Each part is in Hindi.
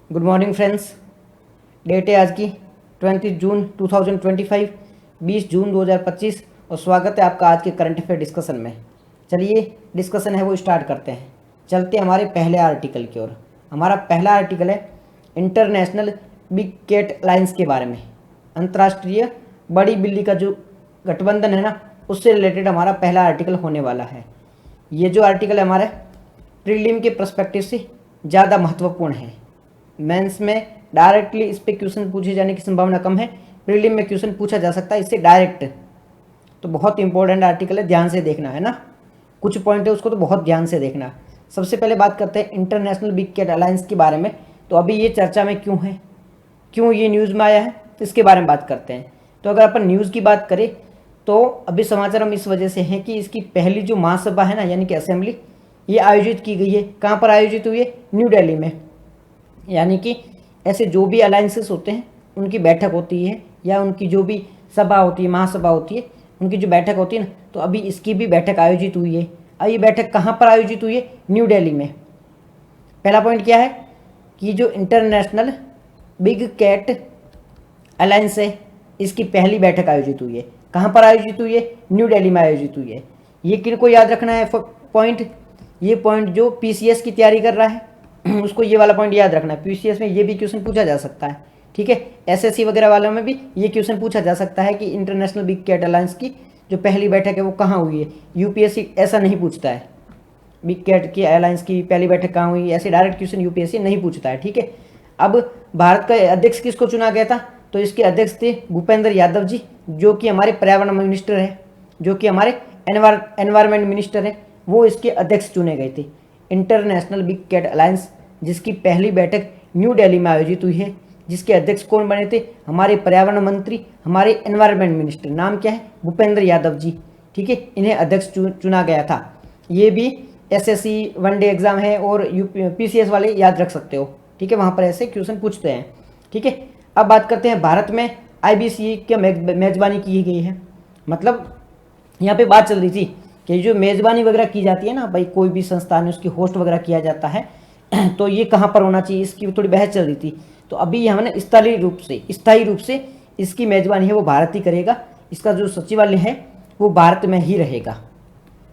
Good morning friends. डेट है आज की 20 जून 2025, 20 जून 2025 और स्वागत है आपका आज के करंट अफेयर डिस्कशन में। चलिए डिस्कशन है वो स्टार्ट करते हैं। चलते हैं हमारे पहले आर्टिकल की ओर। हमारा पहला आर्टिकल है इंटरनेशनल बिग कैट अलायंस के बारे में। अंतर्राष्ट्रीय बड़ी बिल्ली का जो गठबंधन है ना, उससे रिलेटेड हमारा पहला आर्टिकल होने वाला है। ये जो आर्टिकल है हमारे प्रीलिम के पर्सपेक्टिव से ज़्यादा महत्वपूर्ण है। मेंस में डायरेक्टली इस पे क्वेश्चन पूछे जाने की संभावना कम है, प्रीलिम में क्वेश्चन पूछा जा सकता है इससे डायरेक्ट। तो बहुत इंपॉर्टेंट आर्टिकल है, ध्यान से देखना है ना। कुछ पॉइंट है उसको तो बहुत ध्यान से देखना। सबसे पहले बात करते हैं इंटरनेशनल बिग कैट अलायंस के बारे में। तो अभी ये चर्चा में क्यों है, क्यों ये न्यूज़ में आया है, तो इसके बारे में बात करते हैं। तो अगर अपन न्यूज़ की बात करें तो अभी समाचार हम इस वजह से हैं कि इसकी पहली जो महासभा है ना, यानी कि असेंबली, ये आयोजित की गई है। कहाँ पर आयोजित हुई है? न्यू दिल्ली में। यानी कि ऐसे जो भी अलायंसेस होते हैं उनकी बैठक होती है, या उनकी जो भी सभा होती है, महासभा होती है, उनकी जो बैठक होती है ना, तो अभी इसकी भी बैठक आयोजित हुई है। अब ये बैठक कहाँ पर आयोजित हुई है? न्यू दिल्ली में। पहला पॉइंट क्या है कि जो इंटरनेशनल बिग कैट अलायंस है, इसकी पहली बैठक आयोजित हुई है। कहाँ पर आयोजित हुई है? न्यू दिल्ली में आयोजित हुई है। ये किनको याद रखना है पॉइंट? ये पॉइंट जो पीसीएस की तैयारी कर रहा है उसको ये वाला पॉइंट याद रखना है। पीसीएस में ये भी क्वेश्चन पूछा जा सकता है, ठीक है। एसएससी वगैरह वालों में भी ये क्वेश्चन पूछा जा सकता है कि इंटरनेशनल बिग कैट अलायंस की जो पहली बैठक है वो कहाँ हुई है। यूपीएससी ऐसा नहीं पूछता है, बिग कैट की अलायंस की पहली बैठक कहाँ हुई, ऐसे डायरेक्ट क्वेश्चन यूपीएससी नहीं पूछता है, ठीक है। अब भारत का अध्यक्ष किसको चुना गया था? तो इसके अध्यक्ष थे भूपेंद्र यादव जी, जो कि हमारे पर्यावरण मिनिस्टर है, जो कि हमारे एनवायरमेंट मिनिस्टर है, वो इसके अध्यक्ष चुने गए थे। इंटरनेशनल बिग कैट अलायंस जिसकी पहली बैठक न्यू दिल्ली में आयोजित हुई है, जिसके अध्यक्ष कौन बने थे? हमारे पर्यावरण मंत्री, हमारे एनवायरमेंट मिनिस्टर। नाम क्या है? भूपेंद्र यादव जी, ठीक है। इन्हें अध्यक्ष चुना गया था। ये भी एसएससी वनडे एग्जाम है और पीसीएस वाले याद रख सकते हो, ठीक है। वहाँ पर ऐसे क्वेश्चन पूछते हैं, ठीक है। अब बात करते हैं भारत में आईबीसी की मेजबानी की गई है। मतलब यहाँ पे बात चल रही थी कि जो मेज़बानी वगैरह की जाती है ना भाई, कोई भी संस्थान है उसकी होस्ट वगैरह किया जाता है, तो ये कहाँ पर होना चाहिए, इसकी थोड़ी बहस चल रही थी। तो अभी हमने स्थायी रूप से इसकी मेज़बानी है वो भारत ही करेगा। इसका जो सचिवालय है वो भारत में ही रहेगा।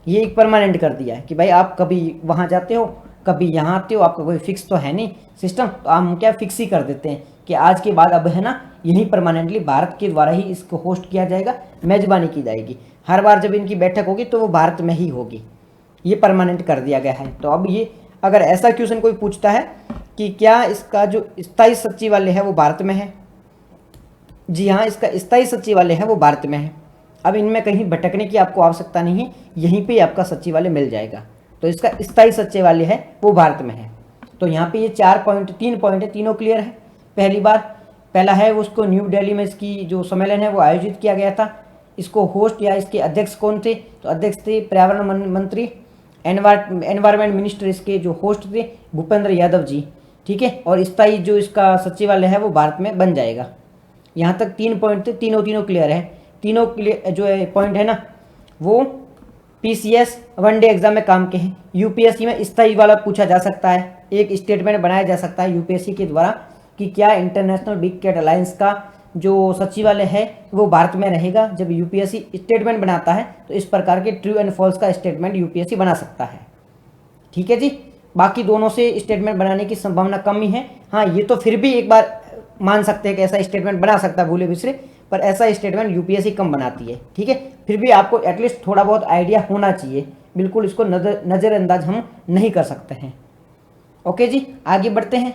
ये एक परमानेंट कर दिया है कि भाई आप कभी वहाँ जाते हो, कभी यहाँ आते हो, आपका कोई फिक्स तो है नहीं सिस्टम, तो हम क्या फिक्स ही कर देते हैं कि आज के बाद अब है ना यहीं परमानेंटली भारत के द्वारा ही इसको होस्ट किया जाएगा, मेजबानी की जाएगी। हर बार जब इनकी बैठक होगी तो वो भारत में ही होगी। ये परमानेंट कर दिया गया है। तो अब ये अगर ऐसा क्वेश्चन कोई पूछता है कि क्या इसका जो स्थायी सचिवालय है वो भारत में है, जी हाँ, इसका स्थायी सचिवालय है वो भारत में है। अब इनमें कहीं भटकने की आपको आवश्यकता नहीं है, यहीं पे आपका सचिवालय मिल जाएगा। तो इसका स्थायी सचिवालय है वो भारत में है। तो यहाँ पे ये 3 पॉइंट है, तीनों क्लियर है। पहला है उसको न्यू दिल्ली में इसकी जो सम्मेलन है वो आयोजित किया गया था। इसको होस्ट या इसके अध्यक्ष कौन थे? तो अध्यक्ष थे पर्यावरण मंत्री, एनवायरमेंट मिनिस्टर इसके जो होस्ट थे भूपेंद्र यादव जी, ठीक है। और स्थायी जो इसका सचिवालय है वो भारत में बन जाएगा। यहाँ तक 3 पॉइंट थे, तीनों क्लियर है। तीनों क्लियर जो है पॉइंट है ना, वो पीसीएस वनडे एग्जाम में काम के हैं। यूपीएससी में स्थायी वाला पूछा जा सकता है, एक स्टेटमेंट बनाया जा सकता है यूपीएससी के द्वारा कि क्या इंटरनेशनल बिग कैट अलायंस का जो सचिवालय है वो भारत में रहेगा। जब यूपीएससी स्टेटमेंट बनाता है तो इस प्रकार के ट्रू एंड फॉल्स का स्टेटमेंट यूपीएससी बना सकता है, ठीक है जी। बाकी दोनों से स्टेटमेंट बनाने की संभावना कम ही है। हाँ, ये तो फिर भी एक बार मान सकते हैं कि ऐसा स्टेटमेंट बना सकता है भूले बिसरे, पर ऐसा स्टेटमेंट यूपीएससी कम बनाती है, ठीक है। फिर भी आपको एटलीस्ट थोड़ा बहुत आइडिया होना चाहिए, बिल्कुल इसको नज़रअंदाज हम नहीं कर सकते हैं। ओके जी, आगे बढ़ते हैं।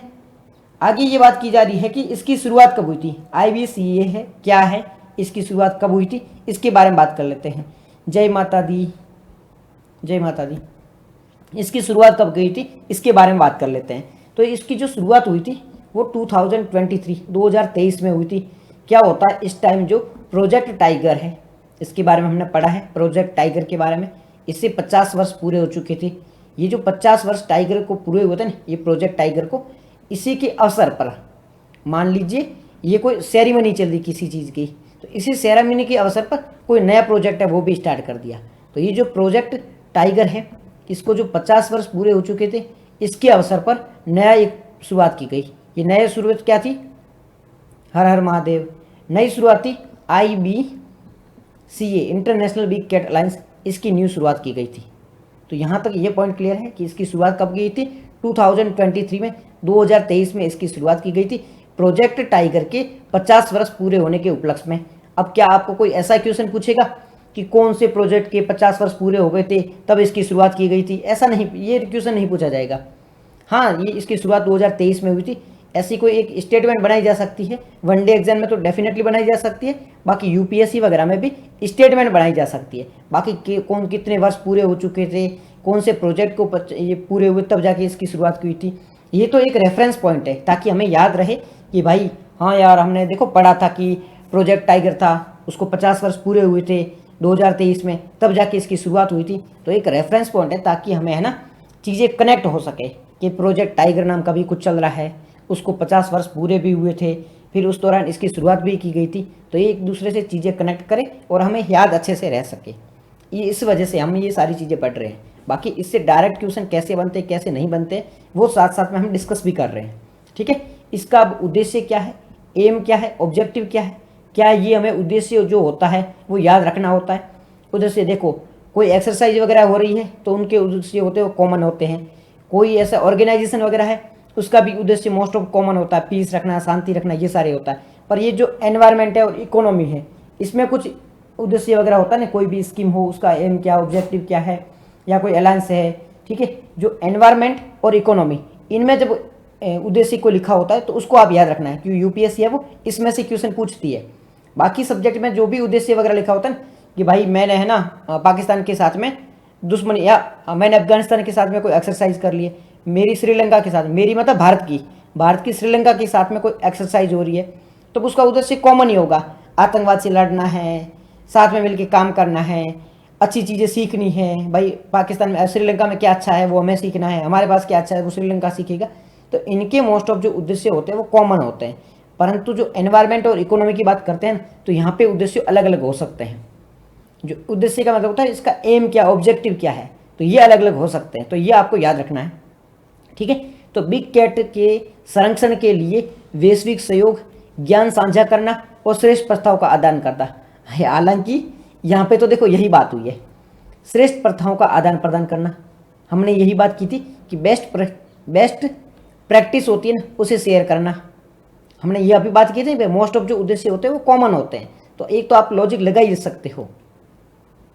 आगे ये बात की जा रही है कि इसकी शुरुआत कब हुई थी। आईबीसीए है क्या है, इसकी शुरुआत कब हुई थी, इसके बारे में बात कर लेते हैं। जय माता दी, जय माता दी। इसकी शुरुआत कब गई थी इसके बारे में बात कर लेते हैं। तो इसकी जो शुरुआत हुई थी वो 2023 में हुई थी। क्या होता है इस टाइम जो प्रोजेक्ट टाइगर है, इसके बारे में हमने पढ़ा है, प्रोजेक्ट टाइगर के बारे में। इससे 50 वर्ष पूरे हो चुके थे। ये जो 50 वर्ष टाइगर को पूरे हुए थे ना, ये प्रोजेक्ट टाइगर को, इसी के अवसर पर मान लीजिए ये कोई सेरेमनी चल रही किसी चीज़ की, तो इसी सेरेमनी के अवसर पर कोई नया प्रोजेक्ट है वो भी स्टार्ट कर दिया। तो ये जो प्रोजेक्ट टाइगर है, इसको जो 50 वर्ष पूरे हो चुके थे, इसके अवसर पर नया एक शुरुआत की गई। ये नई शुरुआत क्या थी, हर हर महादेव, नई शुरुआत थी IBCA international big cat alliance, इसकी न्यू शुरुआत की गई थी। तो यहाँ तक ये पॉइंट क्लियर है कि इसकी शुरुआत कब की गई थी, 2023 में, 2023 में इसकी शुरुआत की गई थी प्रोजेक्ट टाइगर के 50 वर्ष पूरे होने के उपलक्ष्य में। अब क्या आपको कोई ऐसा क्वेश्चन पूछेगा कि कौन से प्रोजेक्ट के 50 वर्ष पूरे हो गए थे तब इसकी शुरुआत की गई थी, ऐसा नहीं, ये क्वेश्चन नहीं पूछा जाएगा। हाँ, ये इसकी शुरुआत 2023 में हुई थी, ऐसी कोई एक स्टेटमेंट बनाई जा सकती है। वनडे एग्जाम में तो डेफिनेटली बनाई जा सकती है, बाकी UPSC वगैरह में भी स्टेटमेंट बनाई जा सकती है। बाकी कौन कितने वर्ष पूरे हो चुके थे, कौन से प्रोजेक्ट को ये पूरे हुए तब जाके इसकी शुरुआत हुई थी, ये तो एक रेफरेंस पॉइंट है, ताकि हमें याद रहे कि भाई हाँ यार हमने देखो पढ़ा था कि प्रोजेक्ट टाइगर था, उसको 50 वर्ष पूरे हुए थे 2023 में, तब जाके इसकी शुरुआत हुई थी। तो एक रेफरेंस पॉइंट है, ताकि हमें है ना चीज़ें कनेक्ट हो सके कि प्रोजेक्ट टाइगर नाम का भी कुछ चल रहा है, उसको 50 वर्ष पूरे भी हुए थे, फिर उस दौरान इसकी शुरुआत भी की गई थी। तो ये एक दूसरे से चीज़ें कनेक्ट करें और हमें याद अच्छे से रह सके, ये इस वजह से हम ये सारी चीज़ें पढ़ रहे हैं। बाकी इससे डायरेक्ट क्वेश्चन कैसे बनते कैसे नहीं बनते वो साथ साथ में हम डिस्कस भी कर रहे हैं, ठीक है। इसका अब उद्देश्य क्या है, एम क्या है, ऑब्जेक्टिव क्या है, क्या ये हमें उद्देश्य जो होता है वो याद रखना होता है। उद्देश्य देखो, कोई एक्सरसाइज वगैरह हो रही है तो उनके उद्देश्य होते हैं वो कॉमन होते हैं। कोई ऐसा ऑर्गेनाइजेशन वगैरह है उसका भी उद्देश्य मोस्ट ऑफ कॉमन होता है, पीस रखना, शांति रखना, ये सारे होता है। पर ये जो एनवायरनमेंट है और इकोनॉमी है, इसमें कुछ उद्देश्य वगैरह होता है ना, कोई भी स्कीम हो उसका एम क्या, ऑब्जेक्टिव क्या है, या कोई अलायंस है, ठीक है। जो एनवायरनमेंट और इकोनॉमी, इनमें जब उद्देश्य को लिखा होता है तो उसको आप याद रखना है, क्योंकि UPSC है वो इसमें से क्वेश्चन पूछती है। बाकी सब्जेक्ट में जो भी उद्देश्य वगैरह लिखा होता है ना कि भाई मैंने है ना पाकिस्तान के साथ में दुश्मनी, या मैंने अफगानिस्तान के साथ में कोई एक्सरसाइज कर ली है, मेरी श्रीलंका के साथ, मेरी मतलब भारत की श्रीलंका के साथ में कोई एक्सरसाइज हो रही है, तो उसका उद्देश्य कॉमन ही होगा, आतंकवाद से लड़ना है, साथ में मिलकर काम करना है, अच्छी चीज़ें सीखनी है। भाई पाकिस्तान में, श्रीलंका में क्या अच्छा है वो हमें सीखना है, हमारे पास क्या अच्छा है वो श्रीलंका सीखेगा। तो इनके मोस्ट ऑफ जो उद्देश्य होते हैं वो कॉमन होते हैं। परंतु जो एनवायरनमेंट और इकोनॉमी की बात करते हैं तो यहाँ पे उद्देश्य अलग अलग हो सकते हैं। जो उद्देश्य का मतलब होता है इसका एम क्या, ऑब्जेक्टिव क्या है, तो ये अलग अलग हो सकते हैं। तो ये आपको याद रखना है, ठीक है। तो बिग कैट के संरक्षण के लिए वैश्विक सहयोग, ज्ञान साझा करना और श्रेष्ठ प्रथाओं का आदान करना है। हालांकि यहाँ पे तो देखो यही बात हुई है, श्रेष्ठ प्रथाओं का आदान प्रदान करना। हमने यही बात की थी कि बेस्ट प्रैक्टिस होती है ना, उसे शेयर करना। हमने ये अभी बात की थी, मोस्ट ऑफ जो उद्देश्य होते हैं वो कॉमन होते हैं। तो एक तो आप लॉजिक लगा ही सकते हो,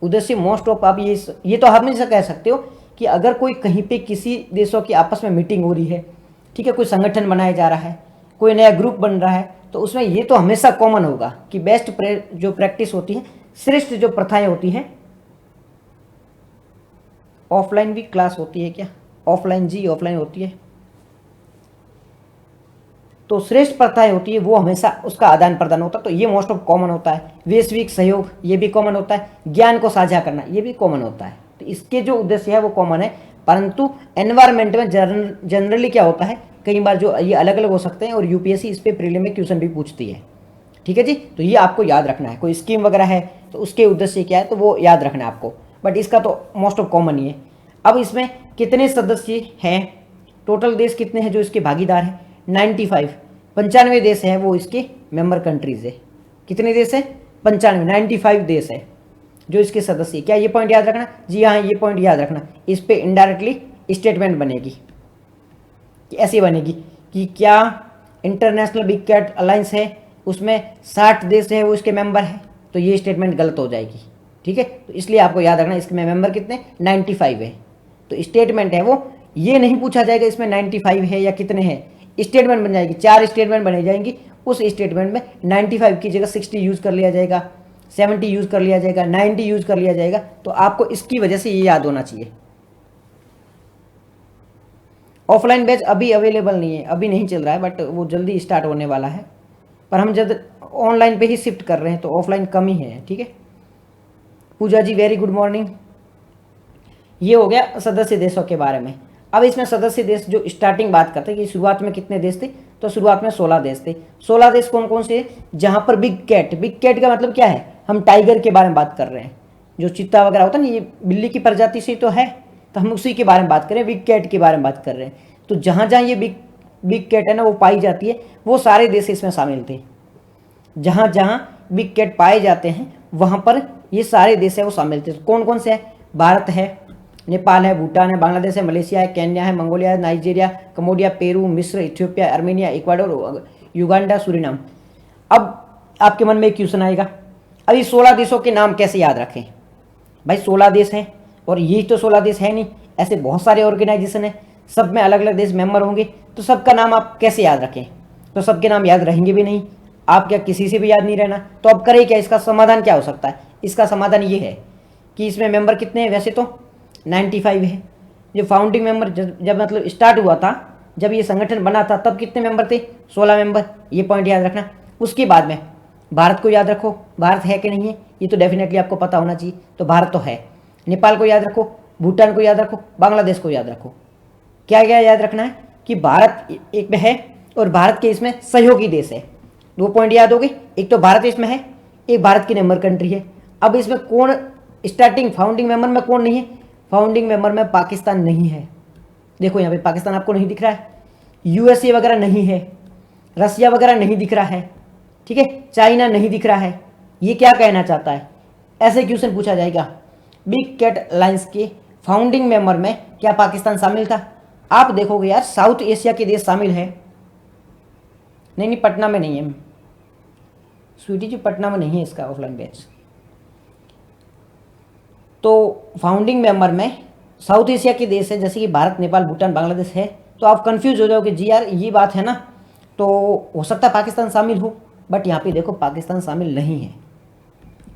उद्देश्य मोस्ट ऑफ, आप ये तो हमेशा कह सकते हो कि अगर कोई कहीं पे किसी देशों की आपस में मीटिंग हो रही है, ठीक है, कोई संगठन बनाया जा रहा है, कोई नया ग्रुप बन रहा है, तो उसमें ये तो हमेशा कॉमन होगा कि बेस्ट जो प्रैक्टिस होती है, श्रेष्ठ जो प्रथाएं होती हैं। ऑफलाइन भी क्लास होती है क्या, ऑफलाइन जी ऑफलाइन होती है। तो श्रेष्ठ प्रथाएं होती है वो हमेशा उसका आदान प्रदान होता है, तो ये मोस्ट ऑफ कॉमन होता है। वैश्विक सहयोग ये भी कॉमन होता है, ज्ञान को साझा करना ये भी कॉमन होता है। तो इसके जो उद्देश्य है वो कॉमन है। परंतु एनवायरनमेंट में जनरली क्या होता है, कई बार जो ये अलग अलग हो सकते हैं और UPSC इस पर प्रीलिम में क्वेश्चन भी पूछती है, ठीक है जी। तो ये आपको याद रखना है। कोई स्कीम वगैरह है तो उसके उद्देश्य क्या है तो वो याद रखना है आपको, बट इसका तो मोस्ट ऑफ कॉमन ही है। अब इसमें कितने सदस्य हैं, टोटल देश कितने हैं जो इसके भागीदार हैं, 95, 95 देश हैं वो इसके मेंबर कंट्रीज है। कितने देश हैं, 95, 95 देश है जो इसके सदस्य। क्या ये पॉइंट याद रखना, जी हाँ ये पॉइंट याद रखना। इस पर इनडायरेक्टली स्टेटमेंट बनेगी कि ऐसी बनेगी कि क्या इंटरनेशनल बिग कैट अलायंस है उसमें 60 देश है वो इसके मेंबर है, तो ये स्टेटमेंट गलत हो जाएगी, ठीक है। तो इसलिए आपको याद रखना इसके मेंबर कितने, 95 है। तो स्टेटमेंट है वो ये नहीं पूछा जाएगा इसमें 95 है या कितने हैं, स्टेटमेंट बन जाएगी, 4 स्टेटमेंट बनाई जाएंगी। उस स्टेटमेंट में 95 की जगह 60 यूज़ कर लिया जाएगा, 70 यूज़ कर लिया जाएगा, 90 यूज़ कर लिया जाएगा। तो आपको इसकी वजह से ये याद होना चाहिए। ऑफलाइन बैच अभी अवेलेबल नहीं है, अभी नहीं चल रहा है, बट वो जल्दी स्टार्ट होने वाला है। पर हम जब ऑनलाइन पे ही शिफ्ट कर रहे हैं तो ऑफलाइन कम ही है, ठीक है। पूजा जी वेरी गुड मॉर्निंग। ये हो गया सदस्य देशों के बारे में। अब इसमें सदस्य देश जो स्टार्टिंग बात करते हैं कि शुरुआत में कितने देश थे, तो शुरुआत में 16 देश थे। 16 देश कौन कौन से, जहां पर बिग कैट का मतलब क्या है, हम टाइगर के बारे में बात कर रहे हैं। जो चीता वगैरह होता है ना, ये बिल्ली की प्रजाति से तो है, तो हम उसी के बारे में बात करें, बिग कैट के बारे में बात कर रहे हैं। तो जहां जहां ये बिग कैट है ना वो पाई जाती है, वो सारे देश इसमें शामिल थे। जहाँ जहाँ बिग कैट पाए जाते हैं वहाँ पर ये सारे देश है वो शामिल थे। कौन कौन से है? भारत है, नेपाल है, भूटान है, बांग्लादेश है, मलेशिया है, केन्या है, मंगोलिया है, नाइजीरिया, कम्बोडिया, पेरू, मिस्र, Ethiopia, Armenia, Ecuador, Uganda, Suriname. अब आपके मन में एक क्वेश्चन आएगा, अभी 16 देशों के नाम कैसे याद रखें? भाई 16 देश हैं और ये तो 16 देश है नहीं, ऐसे बहुत सारे ऑर्गेनाइजेशन है, सब में अलग अलग देश मेंबर होंगे, तो सबका नाम आप कैसे याद रखें? तो सबके नाम याद रहेंगे भी नहीं, आप क्या किसी से भी याद नहीं रहना, तो अब करें क्या? इसका समाधान क्या हो सकता है? इसका समाधान ये है कि इसमें मेंबर कितने हैं? वैसे तो 95 है। जो फाउंडिंग मेंबर जब मतलब स्टार्ट हुआ था, जब ये संगठन बना था, तब कितने मेंबर थे? 16 मेंबर। ये पॉइंट याद रखना। उसके बाद में भारत को याद रखो, भारत है कि नहीं है, ये तो डेफिनेटली आपको पता होना चाहिए, तो भारत तो है। नेपाल को याद रखो, भूटान को याद रखो, बांग्लादेश को याद रखो। क्या क्या याद रखना है? कि भारत एक में है और भारत के इसमें सहयोगी देश है। 2 पॉइंट याद हो गए, एक तो भारत इसमें है, एक भारत की मेंबर कंट्री है। अब इसमें कौन स्टार्टिंग फाउंडिंग मेंबर में कौन नहीं है? फाउंडिंग मेंबर में पाकिस्तान नहीं है। देखो यहाँ पे पाकिस्तान आपको नहीं दिख रहा है, यूएसए वगैरह नहीं है, रसिया वगैरह नहीं दिख रहा है, ठीक है, चाइना नहीं दिख रहा है। ये क्या कहना चाहता है? ऐसे क्वेश्चन पूछा जाएगा। बिग कैट अलायंस के फाउंडिंग मेंबर में क्या पाकिस्तान शामिल था? आप देखोगे यार साउथ एशिया के देश शामिल है। नहीं नहीं, पटना में नहीं है स्वीटी जी, पटना में नहीं है इसका ऑफलाइन बैच। तो फाउंडिंग मेंबर में साउथ एशिया के देश है, जैसे कि भारत, नेपाल, भूटान, बांग्लादेश है। तो आप कंफ्यूज हो जाओगे, जी यार ये बात है ना, तो हो सकता है पाकिस्तान शामिल हो, बट यहाँ पे देखो पाकिस्तान शामिल नहीं है,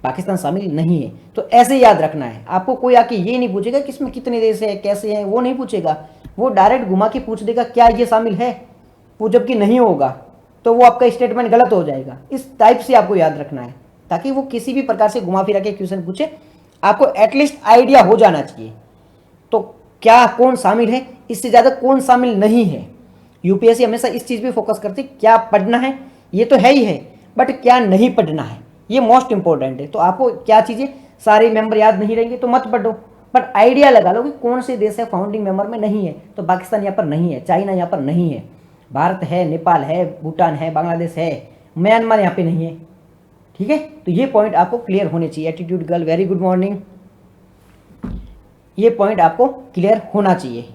पाकिस्तान शामिल नहीं है। तो ऐसे याद रखना है आपको। कोई आके ये नहीं पूछेगा कि इसमें कितने देश है, कैसे हैं, वो नहीं पूछेगा, वो डायरेक्ट घुमा के पूछ देगा क्या ये शामिल है, वो जबकि नहीं होगा तो वो आपका स्टेटमेंट गलत हो जाएगा। इस टाइप से आपको याद रखना है, ताकि वो किसी भी प्रकार से घुमा फिरा के क्वेश्चन पूछे, आपको एटलीस्ट आइडिया हो जाना चाहिए। तो क्या कौन शामिल है, इससे ज़्यादा कौन शामिल नहीं है। यूपीएससी हमेशा इस चीज़ पे फोकस करती है, क्या पढ़ना है ये तो है ही है, बट क्या नहीं पढ़ना है, ये मोस्ट इंपॉर्टेंट है। तो आपको क्या चीज़ें, सारे मेंबर याद नहीं रहेंगे तो मत पढ़ो, बट आइडिया लगा लो कि कौन से देश है फाउंडिंग मेंबर में नहीं है। तो पाकिस्तान यहाँ पर नहीं है, चाइना यहाँ पर नहीं है, भारत है, नेपाल है, भूटान है, बांग्लादेश है, म्यांमार यहाँ पे नहीं है, ठीक है। तो ये पॉइंट आपको क्लियर होने चाहिए। Attitude girl very good morning, ये पॉइंट आपको क्लियर होना चाहिए।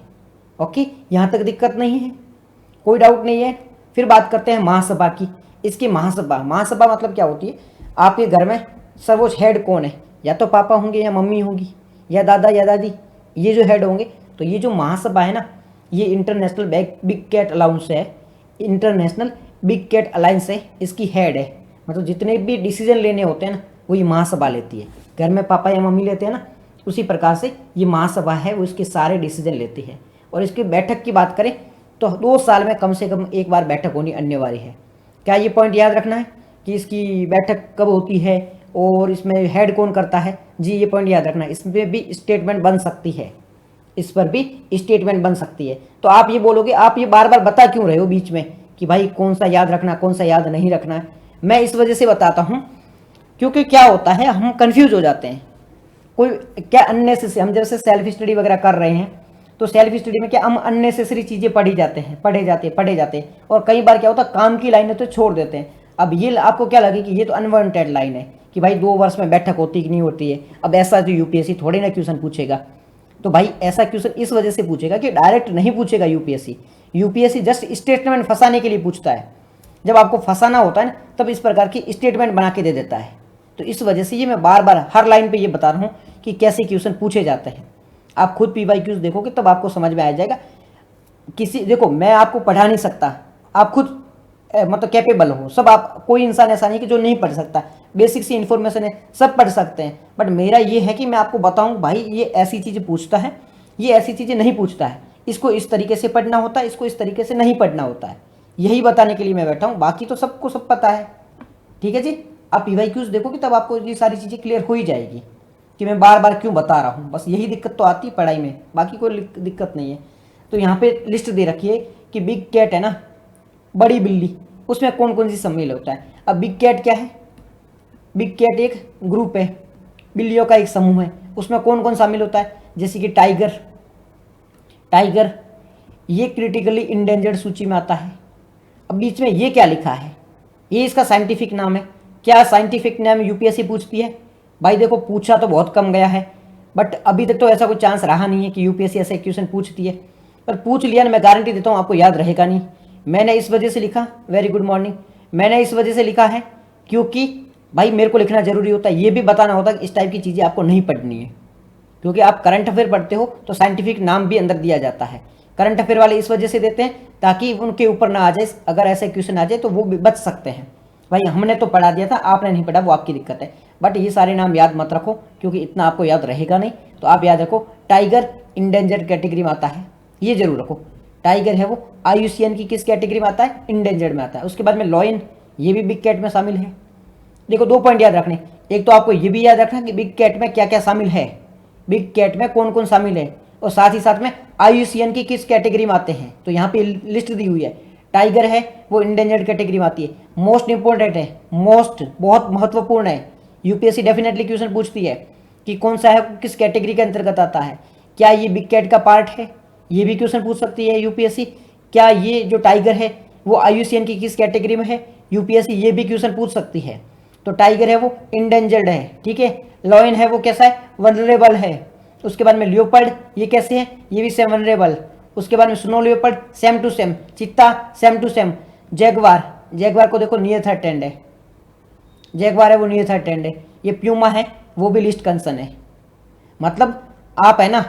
ओके, यहाँ तक दिक्कत नहीं है, कोई डाउट नहीं है। फिर बात करते हैं महासभा की। इसकी महासभा, महासभा मतलब क्या होती है? आपके घर में सर्वोच्च हेड कौन है? या तो पापा होंगे, या मम्मी होंगी, या दादा या दादी, ये जो हेड होंगे। तो ये जो महासभा है ना, ये इंटरनेशनल बिग कैट अलाउंस है, इंटरनेशनल बिग कैट अलायंस है, इसकी हेड है। मतलब जितने भी डिसीजन लेने होते हैं ना, वो ये महासभा लेती है। घर में पापा या मम्मी लेते हैं ना, उसी प्रकार से ये महासभा है, वो इसके सारे डिसीजन लेती है। और इसकी बैठक की बात करें तो 2 साल में कम से कम एक बार बैठक होनी अनिवार्य है। क्या ये पॉइंट याद रखना है कि इसकी बैठक कब होती है और इसमें हेड कौन करता है? जी ये पॉइंट याद रखना है। इसमें भी स्टेटमेंट बन सकती है, इस पर भी स्टेटमेंट बन सकती है। तो आप ये बोलोगे, आप ये बार बार बता क्यों रहे हो बीच में कि भाई कौन सा याद रखना, कौन सा याद नहीं रखना है? मैं इस वजह से बताता हूँ क्योंकि क्या होता है, हम कंफ्यूज हो जाते हैं। कोई क्या अननेसेसरी, हम जैसे सेल्फ स्टडी वगैरह कर रहे हैं, तो सेल्फ स्टडी में क्या हम अननेसेसरी चीज़ें पढ़े जाते हैं, और कई बार क्या होता है काम की लाइनें तो छोड़ देते हैं। अब ये आपको क्या लगे कि ये तो अनवांटेड लाइन है कि भाई 2 वर्ष में बैठक होती कि नहीं होती है। अब ऐसा जो यूपीएससी थोड़े ना क्वेश्चन पूछेगा। तो भाई ऐसा क्वेश्चन इस वजह से पूछेगा कि डायरेक्ट नहीं पूछेगा यूपीएससी जस्ट स्टेटमेंट फंसाने के लिए पूछता है। जब आपको फंसाना होता है ना, तब इस प्रकार की स्टेटमेंट बना के दे देता है। तो इस वजह से ये मैं बार बार हर लाइन पे ये बता रहा हूँ कि कैसे क्वेश्चन पूछे जाते हैं। आप खुद PYQs देखोगे तब आपको समझ में आ जाएगा। देखो मैं आपको पढ़ा नहीं सकता, आप खुद मतलब कैपेबल हो सब। आप कोई इंसान ऐसा नहीं कि जो नहीं पढ़ सकता, बेसिक सी इन्फॉर्मेशन है, सब पढ़ सकते हैं। बट मेरा ये है कि मैं आपको बताऊं भाई ये ऐसी चीज़ें पूछता है, ये ऐसी चीज़ें नहीं पूछता है, इसको इस तरीके से पढ़ना होता है, इसको इस तरीके से नहीं पढ़ना होता है। यही बताने के लिए मैं बैठा हूँ, बाकी तो सबको सब पता है। ठीक है जी, आप PYQs देखोगे तब आपको ये सारी चीज़ें क्लियर हो ही जाएगी कि मैं बार बार क्यों बता रहा हूँ। बस यही दिक्कत तो आती है पढ़ाई में, बाकी कोई दिक्कत नहीं है। तो यहाँ पे लिस्ट दे रखी है कि बिग कैट है ना, बड़ी बिल्ली, उसमें कौन कौन सी सम्मिलित होता है। अब बिग कैट क्या है? बिग कैट एक ग्रुप है, बिल्लियों का एक समूह है। उसमें कौन कौन शामिल होता है? जैसे कि टाइगर, ये क्रिटिकली इंडेंजर्ड सूची में आता है। अब बीच में ये क्या लिखा है, ये इसका साइंटिफिक नाम है। क्या साइंटिफिक नाम यूपीएससी पूछती है? भाई देखो, पूछा तो बहुत कम गया है, बट अभी तक तो ऐसा कोई चांस रहा नहीं है कि यूपीएससी ऐसे क्वेश्चन पूछती है। पर पूछ लिया ना, मैं गारंटी देता हूँ आपको याद रहेगा नहीं। मैंने इस वजह से लिखा, वेरी गुड मॉर्निंग, मैंने इस वजह से लिखा है क्योंकि भाई मेरे को लिखना जरूरी होता है, ये भी बताना होता है कि इस टाइप की चीज़ें आपको नहीं पढ़नी है, क्योंकि आप करंट अफेयर पढ़ते हो तो साइंटिफिक नाम भी अंदर दिया जाता है। करंट अफेयर वाले इस वजह से देते हैं ताकि उनके ऊपर ना आ जाए, अगर ऐसे क्वेश्चन आ जाए तो वो भी बच सकते हैं। भाई हमने तो पढ़ा दिया था, आपने नहीं पढ़ा, वो आपकी दिक्कत है। बट ये सारे नाम याद मत रखो क्योंकि इतना आपको याद रहेगा नहीं। तो आप याद रखो, टाइगर इंडेंजर्ड कैटेगरी में आता है, ये जरूर रखो। टाइगर है वो IUCN की किस कैटेगरी में आता है? इंडेंजर्ड में आता है। उसके बाद में लॉयन, ये भी बिग कैट में शामिल है। देखो 2 पॉइंट याद रखने, एक तो आपको ये भी याद रखना कि बिग कैट में क्या क्या शामिल है, बिग कैट में कौन कौन शामिल है, और साथ ही साथ में IUCN की किस कैटेगरी में आते हैं। तो यहाँ पे लिस्ट दी हुई है। टाइगर है वो इंडेंजर्ड कैटेगरी में आती है। मोस्ट इंपॉर्टेंट है, मोस्ट बहुत महत्वपूर्ण है, यूपीएससी डेफिनेटली क्वेश्चन पूछती है कि कौन सा है, किस कैटेगरी के अंतर्गत आता है। क्या ये बिग कैट का पार्ट है, ये भी क्वेश्चन पूछ सकती है यूपीएससी। क्या ये जो टाइगर है वो IUCN की किस कैटेगरी में है, यूपीएससी ये भी क्वेश्चन पूछ सकती है। तो टाइगर है वो इंडेंजर्ड है, ठीक है। लॉयन है वो कैसा है? वनरेबल है। उसके बाद में लियोपर्ड, ये कैसे है? ये भी सेम वनरेबल। उसके बाद में snow leopard same to same, चित्ता same to same. Jaguar, jaguar को देखो नियर थ्रेटेंड है, जैगवार है वो नियर थ्रेटेंड है। ये प्यूमा है वो भी लिस्ट कंसर्न है। मतलब आप है ना,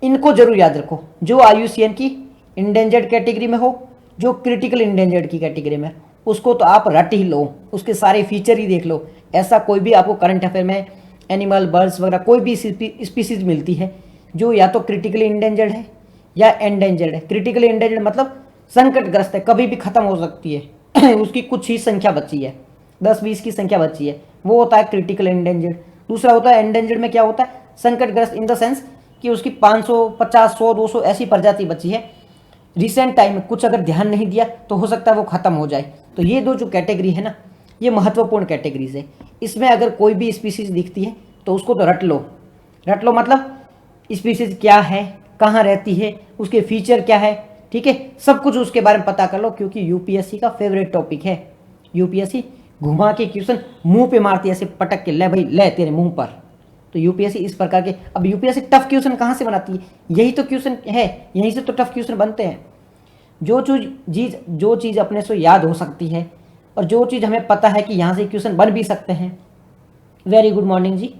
इनको जरूर याद रखो, जो IUCN की इंडेंजर्ड कैटेगरी में हो, जो क्रिटिकल इंडेंजर्ड की कैटेगरी में, उसको तो आप रट ही लो, उसके सारे फीचर ही देख लो। ऐसा कोई भी आपको करंट अफेयर में एनिमल, बर्ड्स वगैरह कोई भी स्पीसीज मिलती है जो या तो क्रिटिकली इंडेंजर्ड है या एंडेंजर्ड है। क्रिटिकली इंडेंजर्ड मतलब संकटग्रस्त है, कभी भी खत्म हो सकती है उसकी कुछ ही संख्या बची है, 10-20 की संख्या बची है, वो होता है क्रिटिकल इंडेंजर्ड। दूसरा होता है एंडेंजर्ड में क्या होता है? संकटग्रस्त इन द सेंस कि उसकी 500, 50, 100, 200 ऐसी प्रजाति बची है, रिसेंट टाइम में कुछ अगर ध्यान नहीं दिया तो हो सकता है वो खत्म हो जाए। तो ये दो जो कैटेगरी है ना, ये महत्वपूर्ण कैटेगरीज है। इसमें अगर कोई भी स्पीसीज दिखती है तो उसको तो रट लो। रट लो मतलब स्पीसीज क्या है, कहाँ रहती है, उसके फीचर क्या है, ठीक है, सब कुछ उसके बारे में पता कर लो, क्योंकि यूपीएससी का फेवरेट टॉपिक है। यूपीएससी घुमा के क्वेश्चन मुंह पे मारती है, ऐसे पटक के, ले भाई ले तेरे मुंह पर। तो यूपीएससी इस प्रकार के, अब यूपीएससी टफ क्वेश्चन कहाँ से बनाती है? यही तो क्वेश्चन है, यहीं से तो टफ क्वेश्चन बनते हैं। जो चीज़ अपने से याद हो सकती है और जो चीज़ हमें पता है कि यहाँ से क्वेश्चन बन भी सकते हैं। वेरी गुड मॉर्निंग जी,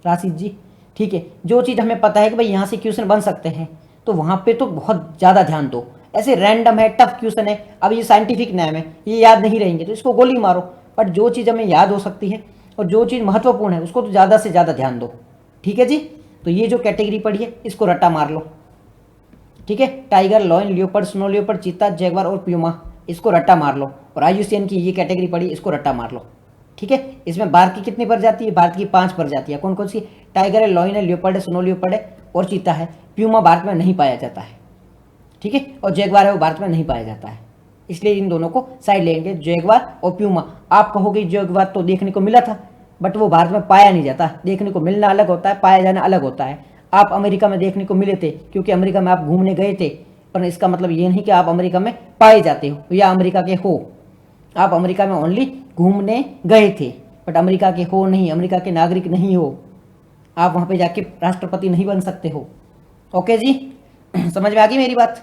राशिद जी, ठीक है। जो चीज़ हमें पता है कि भाई यहाँ से क्वेश्चन बन सकते हैं, तो वहाँ पे तो बहुत ज़्यादा ध्यान दो। ऐसे रैंडम है, टफ क्वेश्चन है, अब ये साइंटिफिक नेम है, ये याद नहीं रहेंगे तो इसको गोली मारो। बट जो चीज़ हमें याद हो सकती है और जो चीज़ महत्वपूर्ण है उसको तो ज़्यादा से ज़्यादा ध्यान दो, ठीक है जी। तो ये जो कैटेगरी पड़ी है इसको रट्टा मार लो, ठीक है। Tiger, lion, leopard, snow leopard, चीता, जैगवार और प्यूमा, इसको रट्टा मार लो। और IUCN की ये कैटेगरी पड़ी, इसको रट्टा मार लो, ठीक है। इसमें भारत की कितनी प्रजाति है? भारत की 5 प्रजातियाँ। कौन कौन सी? टाइगर है, लॉयन है, लियोपर्ड है, स्नो लियोपर्ड है और चीता है। प्यूमा भारत में नहीं पाया जाता है, ठीक है। और जैगवार है वो भारत में नहीं पाया जाता है, इसलिए इन दोनों को साइड लेंगे, जैगवार और प्यूमा। आप कहोगे जैगवार तो देखने को मिला था, बट वो भारत में पाया नहीं जाता। देखने को मिलना अलग होता है, पाया जाना अलग होता है। आप अमेरिका में देखने को मिले थे क्योंकि अमेरिका में आप घूमने गए थे, पर इसका मतलब ये नहीं कि आप अमेरिका में पाए जाते हो या अमेरिका के हो। आप अमेरिका में ओनली घूमने गए थे, बट अमेरिका के हो नहीं, अमेरिका के नागरिक नहीं हो। आप वहाँ पे जाके राष्ट्रपति नहीं बन सकते हो। ओके जी, समझ में आ गई मेरी बात?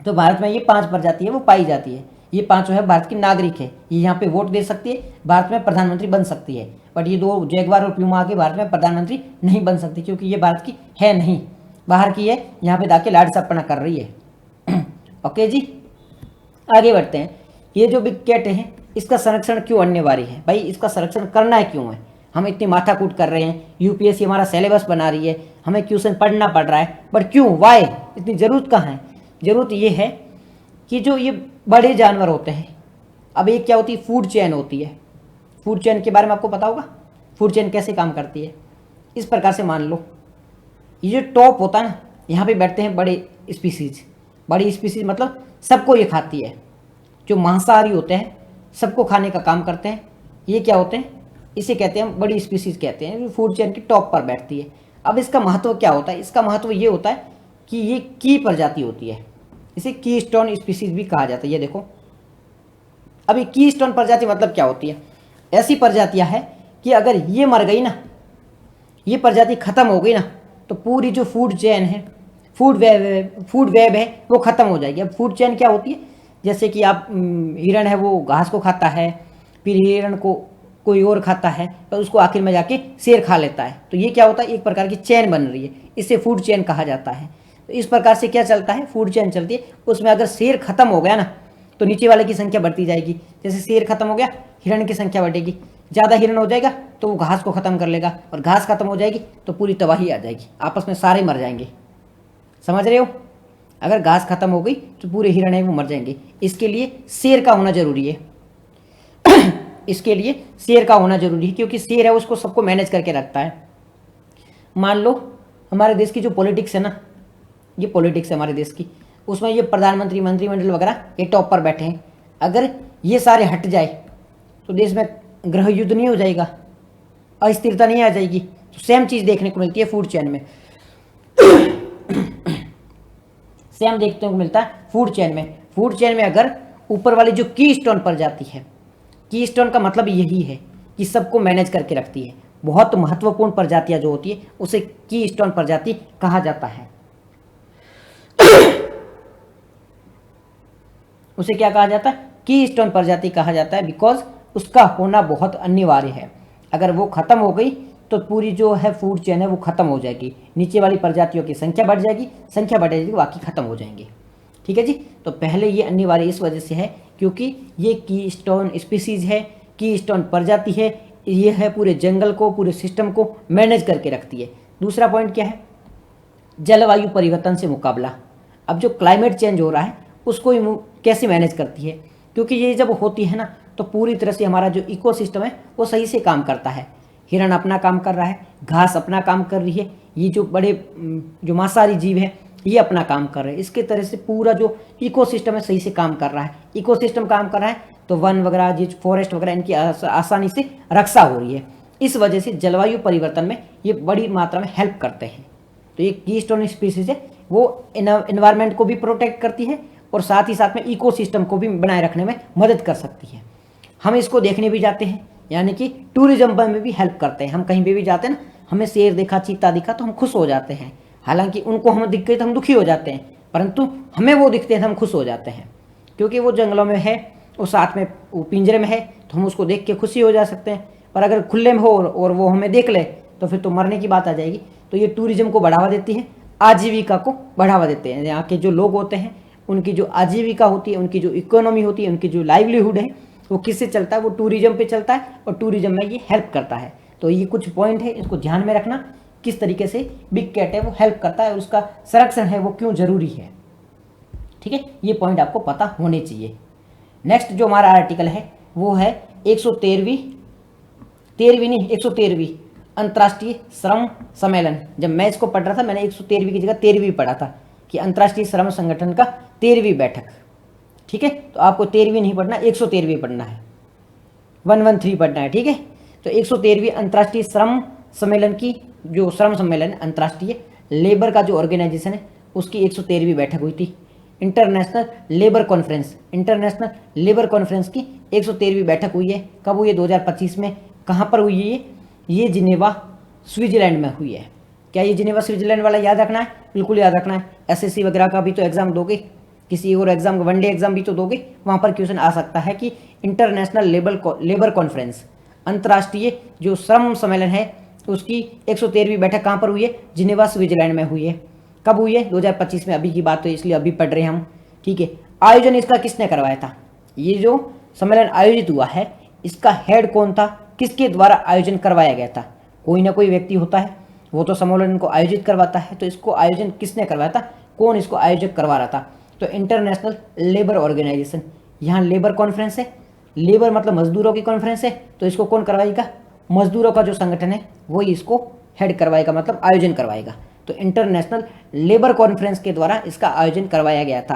तो भारत में ये 5 प्रजाति है वो पाई जाती है। ये 5 जो है भारत की नागरिक है, ये यहाँ पे वोट दे सकती है, भारत में प्रधानमंत्री बन सकती है। बट ये 2 जैगवार और प्यूमा आके भारत में प्रधानमंत्री नहीं बन सकती क्योंकि ये भारत की है नहीं, बाहर की है, यहाँ पे जाके लाड सपना कर रही है। ओके जी, आगे बढ़ते हैं। ये जो बिग कैट है इसका संरक्षण क्यों अनिवार्य है? भाई इसका संरक्षण करना है क्यों है? हम इतनी माथाकूट कर रहे हैं, यूपीएससी हमारा सिलेबस बना रही है, हमें क्वेश्चन पढ़ना पड़ रहा है, बट क्यों, वाई, इतनी ज़रूरत कहाँ है? ज़रूरत ये है कि जो ये बड़े जानवर होते हैं, अब एक क्या होती है, फूड चेन होती है। फूड चेन के बारे में आपको पता होगा, फूड चेन कैसे काम करती है। इस प्रकार से मान लो, ये जो टॉप होता है ना, यहाँ पे बैठते हैं बड़े स्पीसीज। बड़ी स्पीसीज मतलब सबको ये खाती है। जो मांसाहारी होते हैं सबको खाने का काम करते हैं, ये क्या होते हैं, इसे कहते हैं बड़ी स्पीसीज कहते हैं, फूड चेन की टॉप पर बैठती है। अब इसका महत्व क्या होता है? इसका महत्व ये होता है कि ये की प्रजाति होती है। इसे कीस्टोन स्पीसीज भी कहा जाता है। ये देखो, अभी कीस्टोन प्रजाति मतलब क्या होती है? ऐसी प्रजातियां है कि अगर ये मर गई ना, ये प्रजाति खत्म हो गई ना, तो पूरी जो फूड चेन है, फूड वेब है, वो खत्म हो जाएगी। अब फूड चेन क्या होती है? जैसे कि आप हिरण है वो घास को खाता है, फिर हिरण को कोई और खाता है, तो उसको आखिर में जाके शेर खा लेता है। तो ये क्या होता है? एक प्रकार की चेन बन रही है, इसे फूड चेन कहा जाता है। तो इस प्रकार से क्या चलता है? फूड चेन चलती है। उसमें अगर शेर खत्म हो गया ना, तो नीचे वाले की संख्या बढ़ती जाएगी। जैसे शेर खत्म हो गया, हिरण की संख्या बढ़ेगी। ज़्यादा हिरण हो जाएगा तो वो घास को ख़त्म कर लेगा, और घास खत्म हो जाएगी तो पूरी तबाही आ जाएगी, आपस में सारे मर जाएंगे। समझ रहे हो? अगर घास खत्म हो गई तो पूरे हिरण है वो मर जाएंगे। इसके लिए शेर का होना जरूरी है। इसके लिए शेर का होना जरूरी है, क्योंकि शेर है उसको सबको मैनेज करके रखता है। मान लो हमारे देश की जो पॉलिटिक्स है ना, ये पॉलिटिक्स है हमारे देश की, उसमें ये प्रधानमंत्री, मंत्रिमंडल वगैरह ये टॉप पर बैठे हैं। अगर ये सारे हट जाए तो देश में गृह युद्ध नहीं हो जाएगा, अस्थिरता नहीं आ जाएगी। तो सेम चीज़ देखने को मिलती है फूड चेन में। सेम देखने को मिलता है फूड चेन में। फूड चेन में अगर ऊपर वाली जो कीस्टोन प्रजाति है, कीस्टोन का मतलब यही है कि सबको मैनेज करके रखती है, बहुत महत्वपूर्ण प्रजातियां जो होती है उसे कीस्टोन प्रजाति कहा जाता है। उसे क्या कहा जाता है? कीस्टोन प्रजाति कहा जाता है, बिकॉज उसका होना बहुत अनिवार्य है। अगर वो खत्म हो गई तो पूरी जो है फूड चेन है वो खत्म हो जाएगी, नीचे वाली प्रजातियों की संख्या बढ़ जाएगी, संख्या बढ़ जाएगी, बाकी खत्म हो जाएंगे। ठीक है जी। तो पहले ये अनिवार्य इस वजह से है क्योंकि ये कीस्टोन स्पीसीज है, कीस्टोन प्रजाति है, ये है पूरे जंगल को, पूरे सिस्टम को मैनेज करके रखती है। दूसरा पॉइंट क्या है? जलवायु परिवर्तन से मुकाबला। अब जो क्लाइमेट चेंज हो रहा है उसको कैसे मैनेज करती है? क्योंकि ये जब होती है ना तो पूरी तरह से हमारा जो इकोसिस्टम है वो सही से काम करता है। हिरण अपना काम कर रहा है, घास अपना काम कर रही है, ये जो बड़े जो मांसाहारी जीव है ये अपना काम कर रहे हैं। इसके तरह से पूरा जो इकोसिस्टम है सही से काम कर रहा है। इकोसिस्टम काम कर रहा है तो वन वगैरह, जो फॉरेस्ट वगैरह, इनकी आसानी से रक्षा हो रही है। इस वजह से जलवायु परिवर्तन में ये बड़ी मात्रा में हेल्प करते हैं। तो ये कीस्टोन स्पीसीज है, वो एनवायरनमेंट को भी प्रोटेक्ट करती है और साथ ही साथ में इकोसिस्टम को भी बनाए रखने में मदद कर सकती है। हम इसको देखने भी जाते हैं, यानी कि टूरिज्म में भी हेल्प करते हैं। हम कहीं भी जाते हैं ना, हमें शेर देखा, चीता दिखा तो हम खुश हो जाते हैं, हालांकि उनको हम दिख गए तो हम दुखी हो जाते हैं, परंतु हमें वो दिखते हैं तो हम खुश हो जाते हैं, क्योंकि वो जंगलों में है, वो साथ में वो पिंजरे में है, तो हम उसको देख के खुशी हो जा सकते हैं। पर अगर खुले में हो और वो हमें देख ले तो फिर तो मरने की बात आ जाएगी। तो ये टूरिज्म को बढ़ावा देती है, आजीविका को बढ़ावा देते हैं। यहाँ के जो लोग होते हैं उनकी जो आजीविका होती है, उनकी जो इकोनॉमी होती है, उनकी जो लाइवलीहुड है वो किससे चलता है? वो टूरिज्म पे चलता है, और टूरिज्म में ये हेल्प करता है। तो ये कुछ पॉइंट है, इसको ध्यान में रखना, किस तरीके से बिग कैट है वो हेल्प करता है, और उसका संरक्षण है वो क्यों जरूरी है। ठीक है, ये पॉइंट आपको पता होने चाहिए। नेक्स्ट जो हमारा आर्टिकल है वो है 113वीं अंतर्राष्ट्रीय श्रम सम्मेलन। जब मैं इसको पढ़ रहा था मैंने 113वीं की जगह 13वीं पढ़ा था कि अंतर्राष्ट्रीय श्रम संगठन का 13वीं बैठक। ठीक है, तो आपको 13वीं नहीं पढ़ना, 113वीं पढ़ना है, 113 पढ़ना है। ठीक है, तो 113वीं अंतर्राष्ट्रीय श्रम सम्मेलन की, जो श्रम सम्मेलन अंतर्राष्ट्रीय लेबर का जो ऑर्गेनाइजेशन है उसकी 113वीं बैठक हुई थी। इंटरनेशनल लेबर कॉन्फ्रेंस की 113वीं बैठक हुई है। कब हुई है? 2025 में। कहाँ पर हुई है? ये जिनेवा स्विट्जरलैंड में हुई है। क्या ये जिनेवा स्विट्जरलैंड वाला याद रखना है? बिल्कुल याद रखना है। एसएससी वगैरह का भी तो एग्जाम दोगे, किसी और एग्जाम, वनडे एग्जाम भी तो दोगे, वहाँ पर क्वेश्चन आ सकता है कि इंटरनेशनल लेबर कॉन्फ्रेंस, अंतर्राष्ट्रीय जो श्रम सम्मेलन है उसकी 113वीं बैठक कहाँ पर हुई है? जिनेवा स्विट्जरलैंड में हुई है। कब हुई है? 2025 में। अभी की बात तो इसलिए अभी पढ़ रहे हैं हम। ठीक है, आयोजन इसका किसने करवाया था? ये जो सम्मेलन आयोजित हुआ है इसका हेड कौन था? किसके द्वारा आयोजन करवाया गया था? कोई ना कोई व्यक्ति होता है, वो तो सम्मेलन को आयोजित करवाता है। तो इसको आयोजन किसने करवाया था? कौन इसको आयोजक करवा रहा था? तो इंटरनेशनल लेबर ऑर्गेनाइजेशन। यहाँ लेबर कॉन्फ्रेंस है, लेबर मतलब मजदूरों की कॉन्फ्रेंस है, तो इसको कौन करवाएगा? मजदूरों का जो संगठन है वही इसको हेड करवाएगा, मतलब आयोजन करवाएगा। तो इंटरनेशनल लेबर कॉन्फ्रेंस के द्वारा इसका आयोजन करवाया गया था।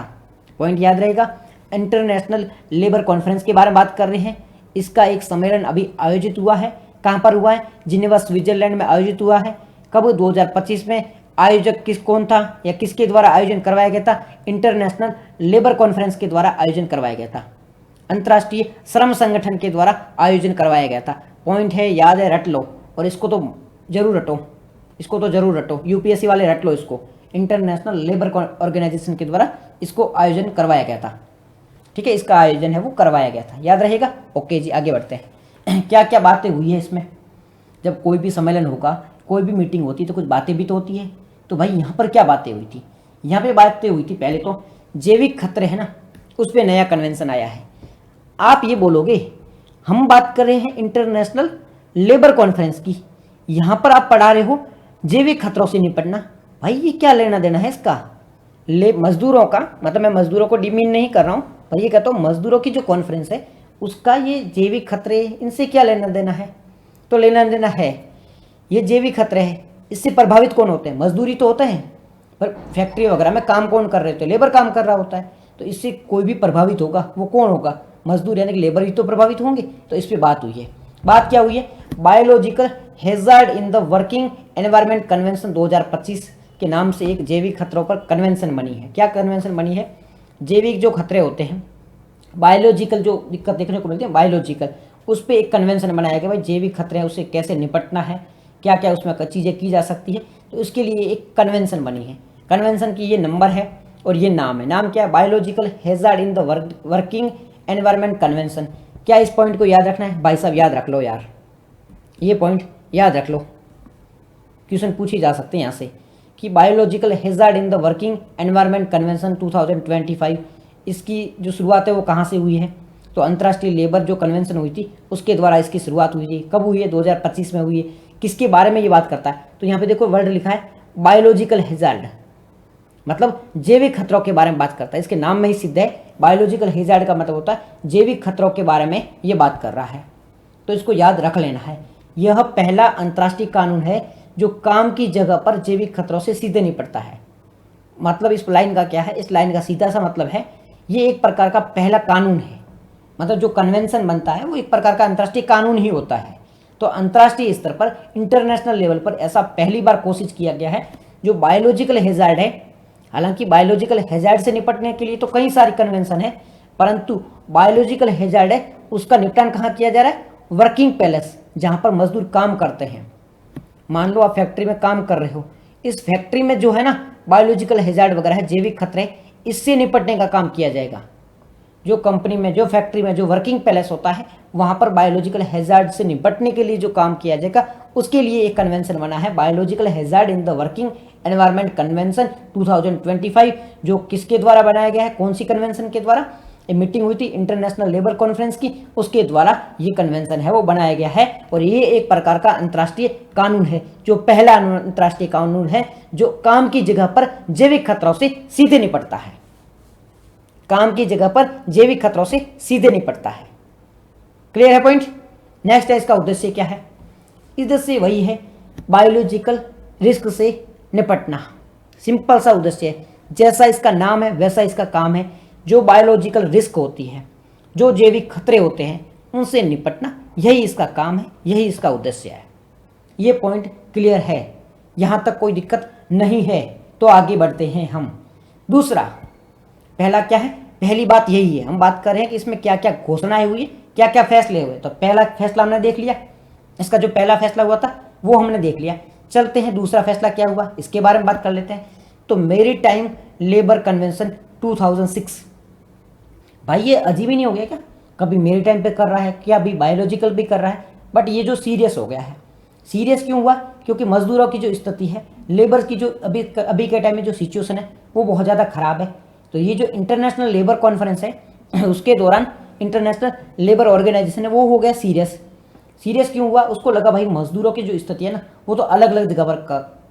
पॉइंट याद रहेगा। इंटरनेशनल लेबर कॉन्फ्रेंस के बारे में बात कर रहे हैं। इसका एक सम्मेलन अभी आयोजित हुआ है। कहाँ पर हुआ है? जिनेवा स्विट्जरलैंड में आयोजित हुआ है। कब? 2025 में। आयोजक कौन था या किसके द्वारा आयोजन करवाया गया था? इंटरनेशनल लेबर कॉन्फ्रेंस के द्वारा आयोजन करवाया गया था, अंतर्राष्ट्रीय श्रम संगठन के द्वारा आयोजन करवाया गया था। पॉइंट है, याद है, रट लो, और इसको तो जरूर रटो, इसको तो जरूर रटो, यूपीएससी वाले रट लो इसको। इंटरनेशनल लेबर ऑर्गेनाइजेशन के द्वारा इसको आयोजन करवाया गया था, ठीक है, इसका आयोजन है वो करवाया गया था, याद रहेगा। ओके जी, आगे बढ़ते हैं। क्या क्या बातें हुई है इसमें? जब कोई भी सम्मेलन होगा, कोई भी मीटिंग होती है तो कुछ बातें भी तो होती है। तो भाई यहाँ पर क्या बातें हुई थी? यहाँ पे बातें हुई थी, पहले तो जैविक खतरे है ना, उस पर नया कन्वेंशन आया है। आप ये बोलोगे हम बात कर रहे हैं इंटरनेशनल लेबर कॉन्फ्रेंस की, यहाँ पर आप पढ़ा रहे हो जैविक खतरों से निपटना। भाई ये क्या लेना देना है इसका? मजदूरों का, मतलब मैं मजदूरों को डिमीन नहीं कर रहा हूँ, पर ये कहता हूँ मजदूरों की जो कॉन्फ्रेंस है उसका ये जैविक खतरे, इनसे क्या लेना देना है? तो लेना देना है, ये जैविक खतरे है, इससे प्रभावित कौन होते हैं? मजदूरी तो होते हैं, पर फैक्ट्री वगैरह में काम कौन कर रहे होते हैं? लेबर काम कर रहा होता है, तो इससे कोई भी प्रभावित होगा, वो कौन होगा? मजदूर, यानी कि लेबर ही तो प्रभावित होंगे। तो इस पर बात हुई है। बात क्या हुई है? Biological hazard in the working environment convention 2025 के नाम से एक जैविक खतरों पर कन्वेंशन बनी है। क्या कन्वेंशन बनी है? जैविक जो खतरे होते हैं, बायोलॉजिकल जो दिक्कत देखने को मिलती है बायोलॉजिकल, उस पर एक कन्वेंशन बनाया गया। भाई जैविक खतरे हैं, उससे कैसे निपटना है, क्या क्या उसमें चीज़ें की जा सकती है, तो उसके लिए एक कन्वेंशन बनी है। कन्वेंशन की ये नंबर है और ये नाम है। नाम क्या है? Biological hazard in the working environment convention. क्या इस पॉइंट को याद रखना है? भाई साहब याद रख लो यार, ये पॉइंट याद रख लो, क्वेश्चन पूछे जा सकते हैं यहाँ से कि biological hazard in the working environment convention 2025, इसकी जो शुरुआत है वो कहाँ से हुई है? तो अंतर्राष्ट्रीय लेबर जो कन्वेंशन हुई थी उसके द्वारा इसकी शुरुआत हुई थी। कब हुई है? 2025 में हुई है। किसके बारे में ये बात करता है? तो यहाँ पे देखो वर्ड लिखा है बायोलॉजिकल हैजार्ड, मतलब जैविक खतरों के बारे में बात करता है। इसके नाम में ही सिद्ध है, बायोलॉजिकल हैजार्ड का मतलब होता है जैविक खतरों के बारे में ये बात कर रहा है। तो इसको याद रख लेना है। यह पहला अंतर्राष्ट्रीय कानून है जो काम की जगह पर जैविक खतरों से सीधे निपटता है। मतलब इस लाइन का क्या है? इस लाइन का सीधा सा मतलब है ये एक प्रकार का पहला कानून है, मतलब जो कन्वेंशन बनता है वो एक प्रकार का अंतर्राष्ट्रीय कानून ही होता है। तो अंतर्राष्ट्रीय स्तर पर, इंटरनेशनल लेवल पर ऐसा पहली बार कोशिश किया गया है जो बायोलॉजिकल हैजार्ड है। हालांकि बायोलॉजिकल हैजार्ड से निपटने के लिए तो कई सारी कन्वेंशन है, परंतु बायोलॉजिकल हैजार्ड है उसका निपटान कहाँ किया जा रहा है? वर्किंग प्लेस, जहाँ पर मजदूर काम करते हैं। मान लो आप फैक्ट्री में काम कर रहे हो, इस फैक्ट्री में जो है ना बायोलॉजिकल हैजार्ड वगैरह है, जैविक खतरे, इससे निपटने का काम किया जाएगा। जो कंपनी में, जो फैक्ट्री में जो वर्किंग प्लेस होता है वहाँ पर बायोलॉजिकल हैजार्ड से निपटने के लिए जो काम किया जाएगा उसके लिए एक कन्वेंशन बना है, biological hazard in the working environment convention 2025, जो किसके द्वारा बनाया गया है? कौन सी कन्वेंशन के द्वारा? एक मीटिंग हुई थी इंटरनेशनल लेबर कॉन्फ्रेंस की, उसके द्वारा ये कन्वेंशन है वो बनाया गया है। और ये एक प्रकार का अंतर्राष्ट्रीय कानून है, जो पहला अंतर्राष्ट्रीय कानून है जो काम की जगह पर जैविक खतरों से सीधे निपटता है। काम की जगह पर जैविक खतरों से सीधे निपटता है। क्लियर है पॉइंट? नेक्स्ट है, इसका उद्देश्य क्या है? उद्देश्य वही है बायोलॉजिकल रिस्क से निपटना। सिंपल सा उद्देश्य है, जैसा इसका नाम है वैसा इसका काम है। जो बायोलॉजिकल रिस्क होती है, जो जैविक खतरे होते हैं, उनसे निपटना, यही इसका काम है, यही इसका उद्देश्य है। ये पॉइंट क्लियर है? यहाँ तक कोई दिक्कत नहीं है? तो आगे बढ़ते हैं हम। दूसरा, पहला क्या है? पहली बात यही है, हम बात कर रहे हैं कि इसमें क्या क्या घोषणाएं हुई, क्या क्या फैसले हुए। तो पहला फैसला हमने देख लिया, इसका जो पहला फैसला हुआ था वो हमने देख लिया। चलते हैं दूसरा फैसला क्या हुआ, इसके बारे में बात कर लेते हैं। तो मैरीटाइम लेबर कन्वेंशन 2006। भाई ये अजीब ही नहीं हो गया क्या? कभी मैरीटाइम पे कर रहा है, क्या अभी बायोलॉजिकल भी कर रहा है, बट ये जो सीरियस हो गया है। सीरियस क्यों हुआ? क्योंकि मजदूरों की जो स्थिति है, लेबर की जो अभी के टाइम में जो सिचुएशन है वो बहुत ज़्यादा खराब है। तो ये जो इंटरनेशनल लेबर कॉन्फ्रेंस है उसके दौरान इंटरनेशनल लेबर ऑर्गेनाइजेशन है वो हो गया सीरियस। सीरियस क्यों हुआ? उसको लगा भाई मजदूरों की जो स्थिति है ना वो तो अलग अलग जगह पर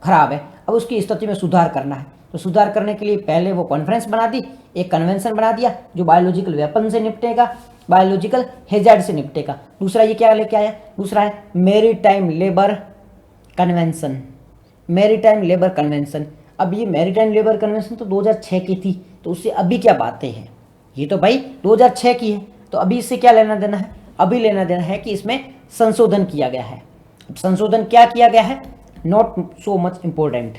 खराब है, अब उसकी स्थिति में सुधार करना है। तो सुधार करने के लिए पहले वो कॉन्फ्रेंस बना दी, एक कन्वेंशन बना दिया जो बायोलॉजिकल वेपन से निपटेगा, बायोलॉजिकल हैजार्ड से निपटेगा। दूसरा ये क्या लेके आया? दूसरा है maritime labour convention. Maritime labour convention, अब ये मैरीटाइम लेबर कन्वेंशन तो 2006 की थी, तो उससे अभी क्या बातें हैं? ये तो भाई 2006 की है, तो अभी इससे क्या लेना देना है? अभी लेना देना है कि इसमें संशोधन किया गया है। संशोधन क्या किया गया है? नॉट सो मच इम्पोर्टेंट,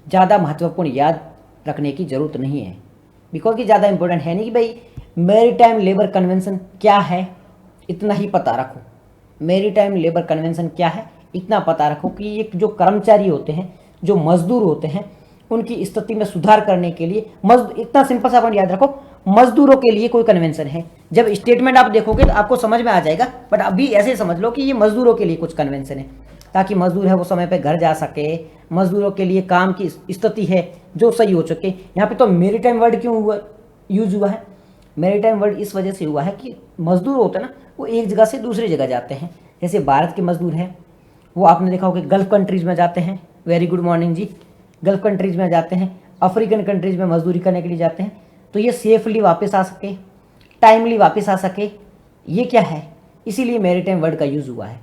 ज़्यादा महत्वपूर्ण याद रखने की ज़रूरत नहीं है, बिकॉज कि ज़्यादा इंपॉर्टेंट है नहीं कि भाई मेरी टाइम लेबर कन्वेंशन क्या है, इतना ही पता रखो। मेरी टाइम लेबर कन्वेंशन क्या है इतना पता रखो कि ये जो कर्मचारी होते हैं, जो मजदूर होते हैं, उनकी स्थिति में सुधार करने के लिए इतना सिंपल सा पॉइंट याद रखो, मजदूरों के लिए कोई कन्वेंशन है। जब स्टेटमेंट आप देखोगे तो आपको समझ में आ जाएगा, बट अभी ऐसे समझ लो कि ये मजदूरों के लिए कुछ कन्वेंशन है, ताकि मजदूर है वो समय पे घर जा सके, मजदूरों के लिए काम की स्थिति है जो सही हो सके। यहाँ पे तो मेरी टाइम वर्ड क्यों हुआ यूज हुआ है? मेरी टाइम वर्ड इस वजह से हुआ है कि मजदूर होते हैं ना, वो एक जगह से दूसरी जगह जाते हैं। जैसे भारत के मजदूर हैं, वो आपने देखा होगा गल्फ कंट्रीज़ में जाते हैं। वेरी गुड मॉर्निंग जी। गल्फ कंट्रीज़ में जाते हैं, अफ्रीकन कंट्रीज़ में मजदूरी करने के लिए जाते हैं, तो ये सेफली वापस आ सके, टाइमली वापस आ सके, ये क्या है, इसीलिए मेरी टाइम वर्ड का यूज़ हुआ है।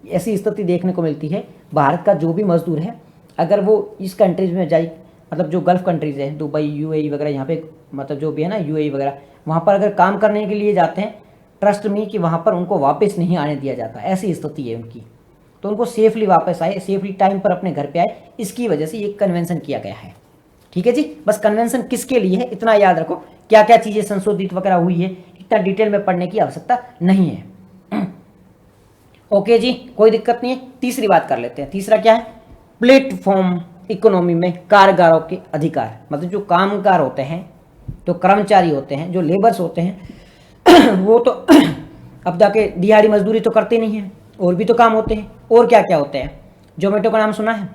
ऐसी स्थिति देखने को मिलती है, भारत का जो भी मजदूर है अगर वो इस कंट्रीज़ में जाए, मतलब जो गल्फ कंट्रीज़ है, दुबई, यूएई वगैरह, यहाँ पे मतलब जो भी है ना यूएई वगैरह, वहाँ पर अगर काम करने के लिए जाते हैं, ट्रस्ट मी कि वहाँ पर उनको वापस नहीं आने दिया जाता, ऐसी स्थिति है उनकी। तो उनको सेफली वापस आए, सेफली टाइम पर अपने घर पे आए, इसकी वजह से ये कन्वेंशन किया गया है। ठीक है जी, बस कन्वेंशन किसके लिए है इतना याद रखो, क्या क्या चीज़ें संशोधित वगैरह हुई है इतना डिटेल में पढ़ने की आवश्यकता नहीं है। ओके जी, कोई दिक्कत नहीं है। तीसरी बात कर लेते हैं। तीसरा क्या है? प्लेटफॉर्म इकोनॉमी में कामगारों के अधिकार, मतलब जो कामगार होते हैं, जो कर्मचारी होते हैं, जो लेबर्स होते हैं वो तो अब जाके दिहाड़ी मजदूरी तो करते नहीं हैं, और भी तो काम होते हैं। और क्या क्या होते हैं? जोमेटो का नाम सुना है,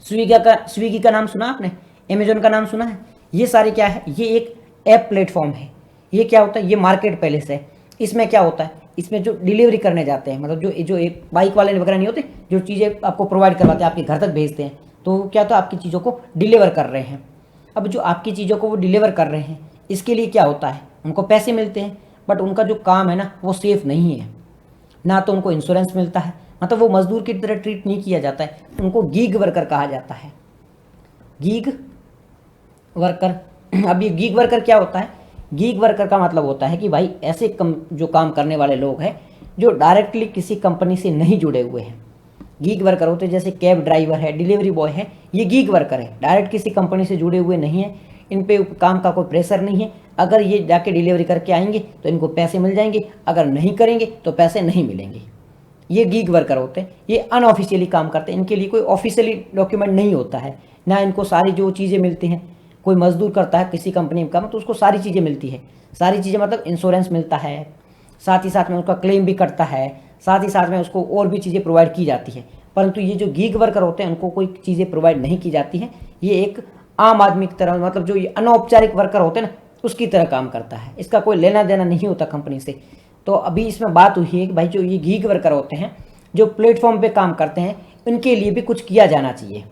स्विगी का नाम सुना आपने, अमेजोन का नाम सुना है? ये सारे क्या है? ये एक ऐप प्लेटफॉर्म है। ये क्या होता है? ये मार्केट प्लेस है। इसमें क्या होता है? इसमें जो डिलीवरी करने जाते हैं, मतलब जो एक बाइक वाले वगैरह नहीं होते, जो चीज़ें आपको प्रोवाइड करवाते हैं, आपके घर तक भेजते हैं, तो क्या तो आपकी चीज़ों को डिलीवर कर रहे हैं। अब जो आपकी चीज़ों को वो डिलीवर कर रहे हैं, इसके लिए क्या होता है? उनको पैसे मिलते हैं, बट उनका जो काम है ना वो सेफ़ नहीं है। ना तो उनको इंश्योरेंस मिलता है, मतलब वो मजदूर की तरह ट्रीट नहीं किया जाता है, उनको गीग वर्कर कहा जाता है। Gig worker. अब ये गीग वर्कर क्या होता है? गीग वर्कर का मतलब होता है कि भाई ऐसे जो काम करने वाले लोग हैं जो डायरेक्टली किसी कंपनी से नहीं जुड़े हुए हैं। गीग वर्कर होते हैं जैसे कैब ड्राइवर है, डिलीवरी बॉय है, ये गीग वर्कर है, डायरेक्ट किसी कंपनी से जुड़े हुए नहीं है, इन पे काम का कोई प्रेशर नहीं है। अगर ये जाके डिलीवरी करके आएंगे तो इनको पैसे मिल जाएंगे, अगर नहीं करेंगे तो पैसे नहीं मिलेंगे। ये गीग वर्कर होते हैं, ये अनऑफिशियली काम करते हैं, इनके लिए कोई ऑफिशियली डॉक्यूमेंट नहीं होता है, ना इनको सारी जो चीज़ें मिलती हैं। कोई मजदूर करता है किसी कंपनी में काम तो उसको सारी चीज़ें मिलती है, सारी चीज़ें मतलब इंश्योरेंस मिलता है, साथ ही साथ में उसका क्लेम भी करता है, साथ ही साथ में उसको और भी चीज़ें प्रोवाइड की जाती है। परंतु ये जो गीग वर्कर होते हैं उनको कोई चीज़ें प्रोवाइड नहीं की जाती हैं। ये एक आम आदमी की तरह, मतलब जो ये अनौपचारिक वर्कर होते हैं ना, उसकी तरह काम करता है, इसका कोई लेना देना नहीं होता कंपनी से। तो अभी इसमें बात हुई है कि भाई जो ये गीग वर्कर होते हैं जो प्लेटफॉर्म पे काम करते हैं, इनके लिए भी कुछ किया जाना चाहिए।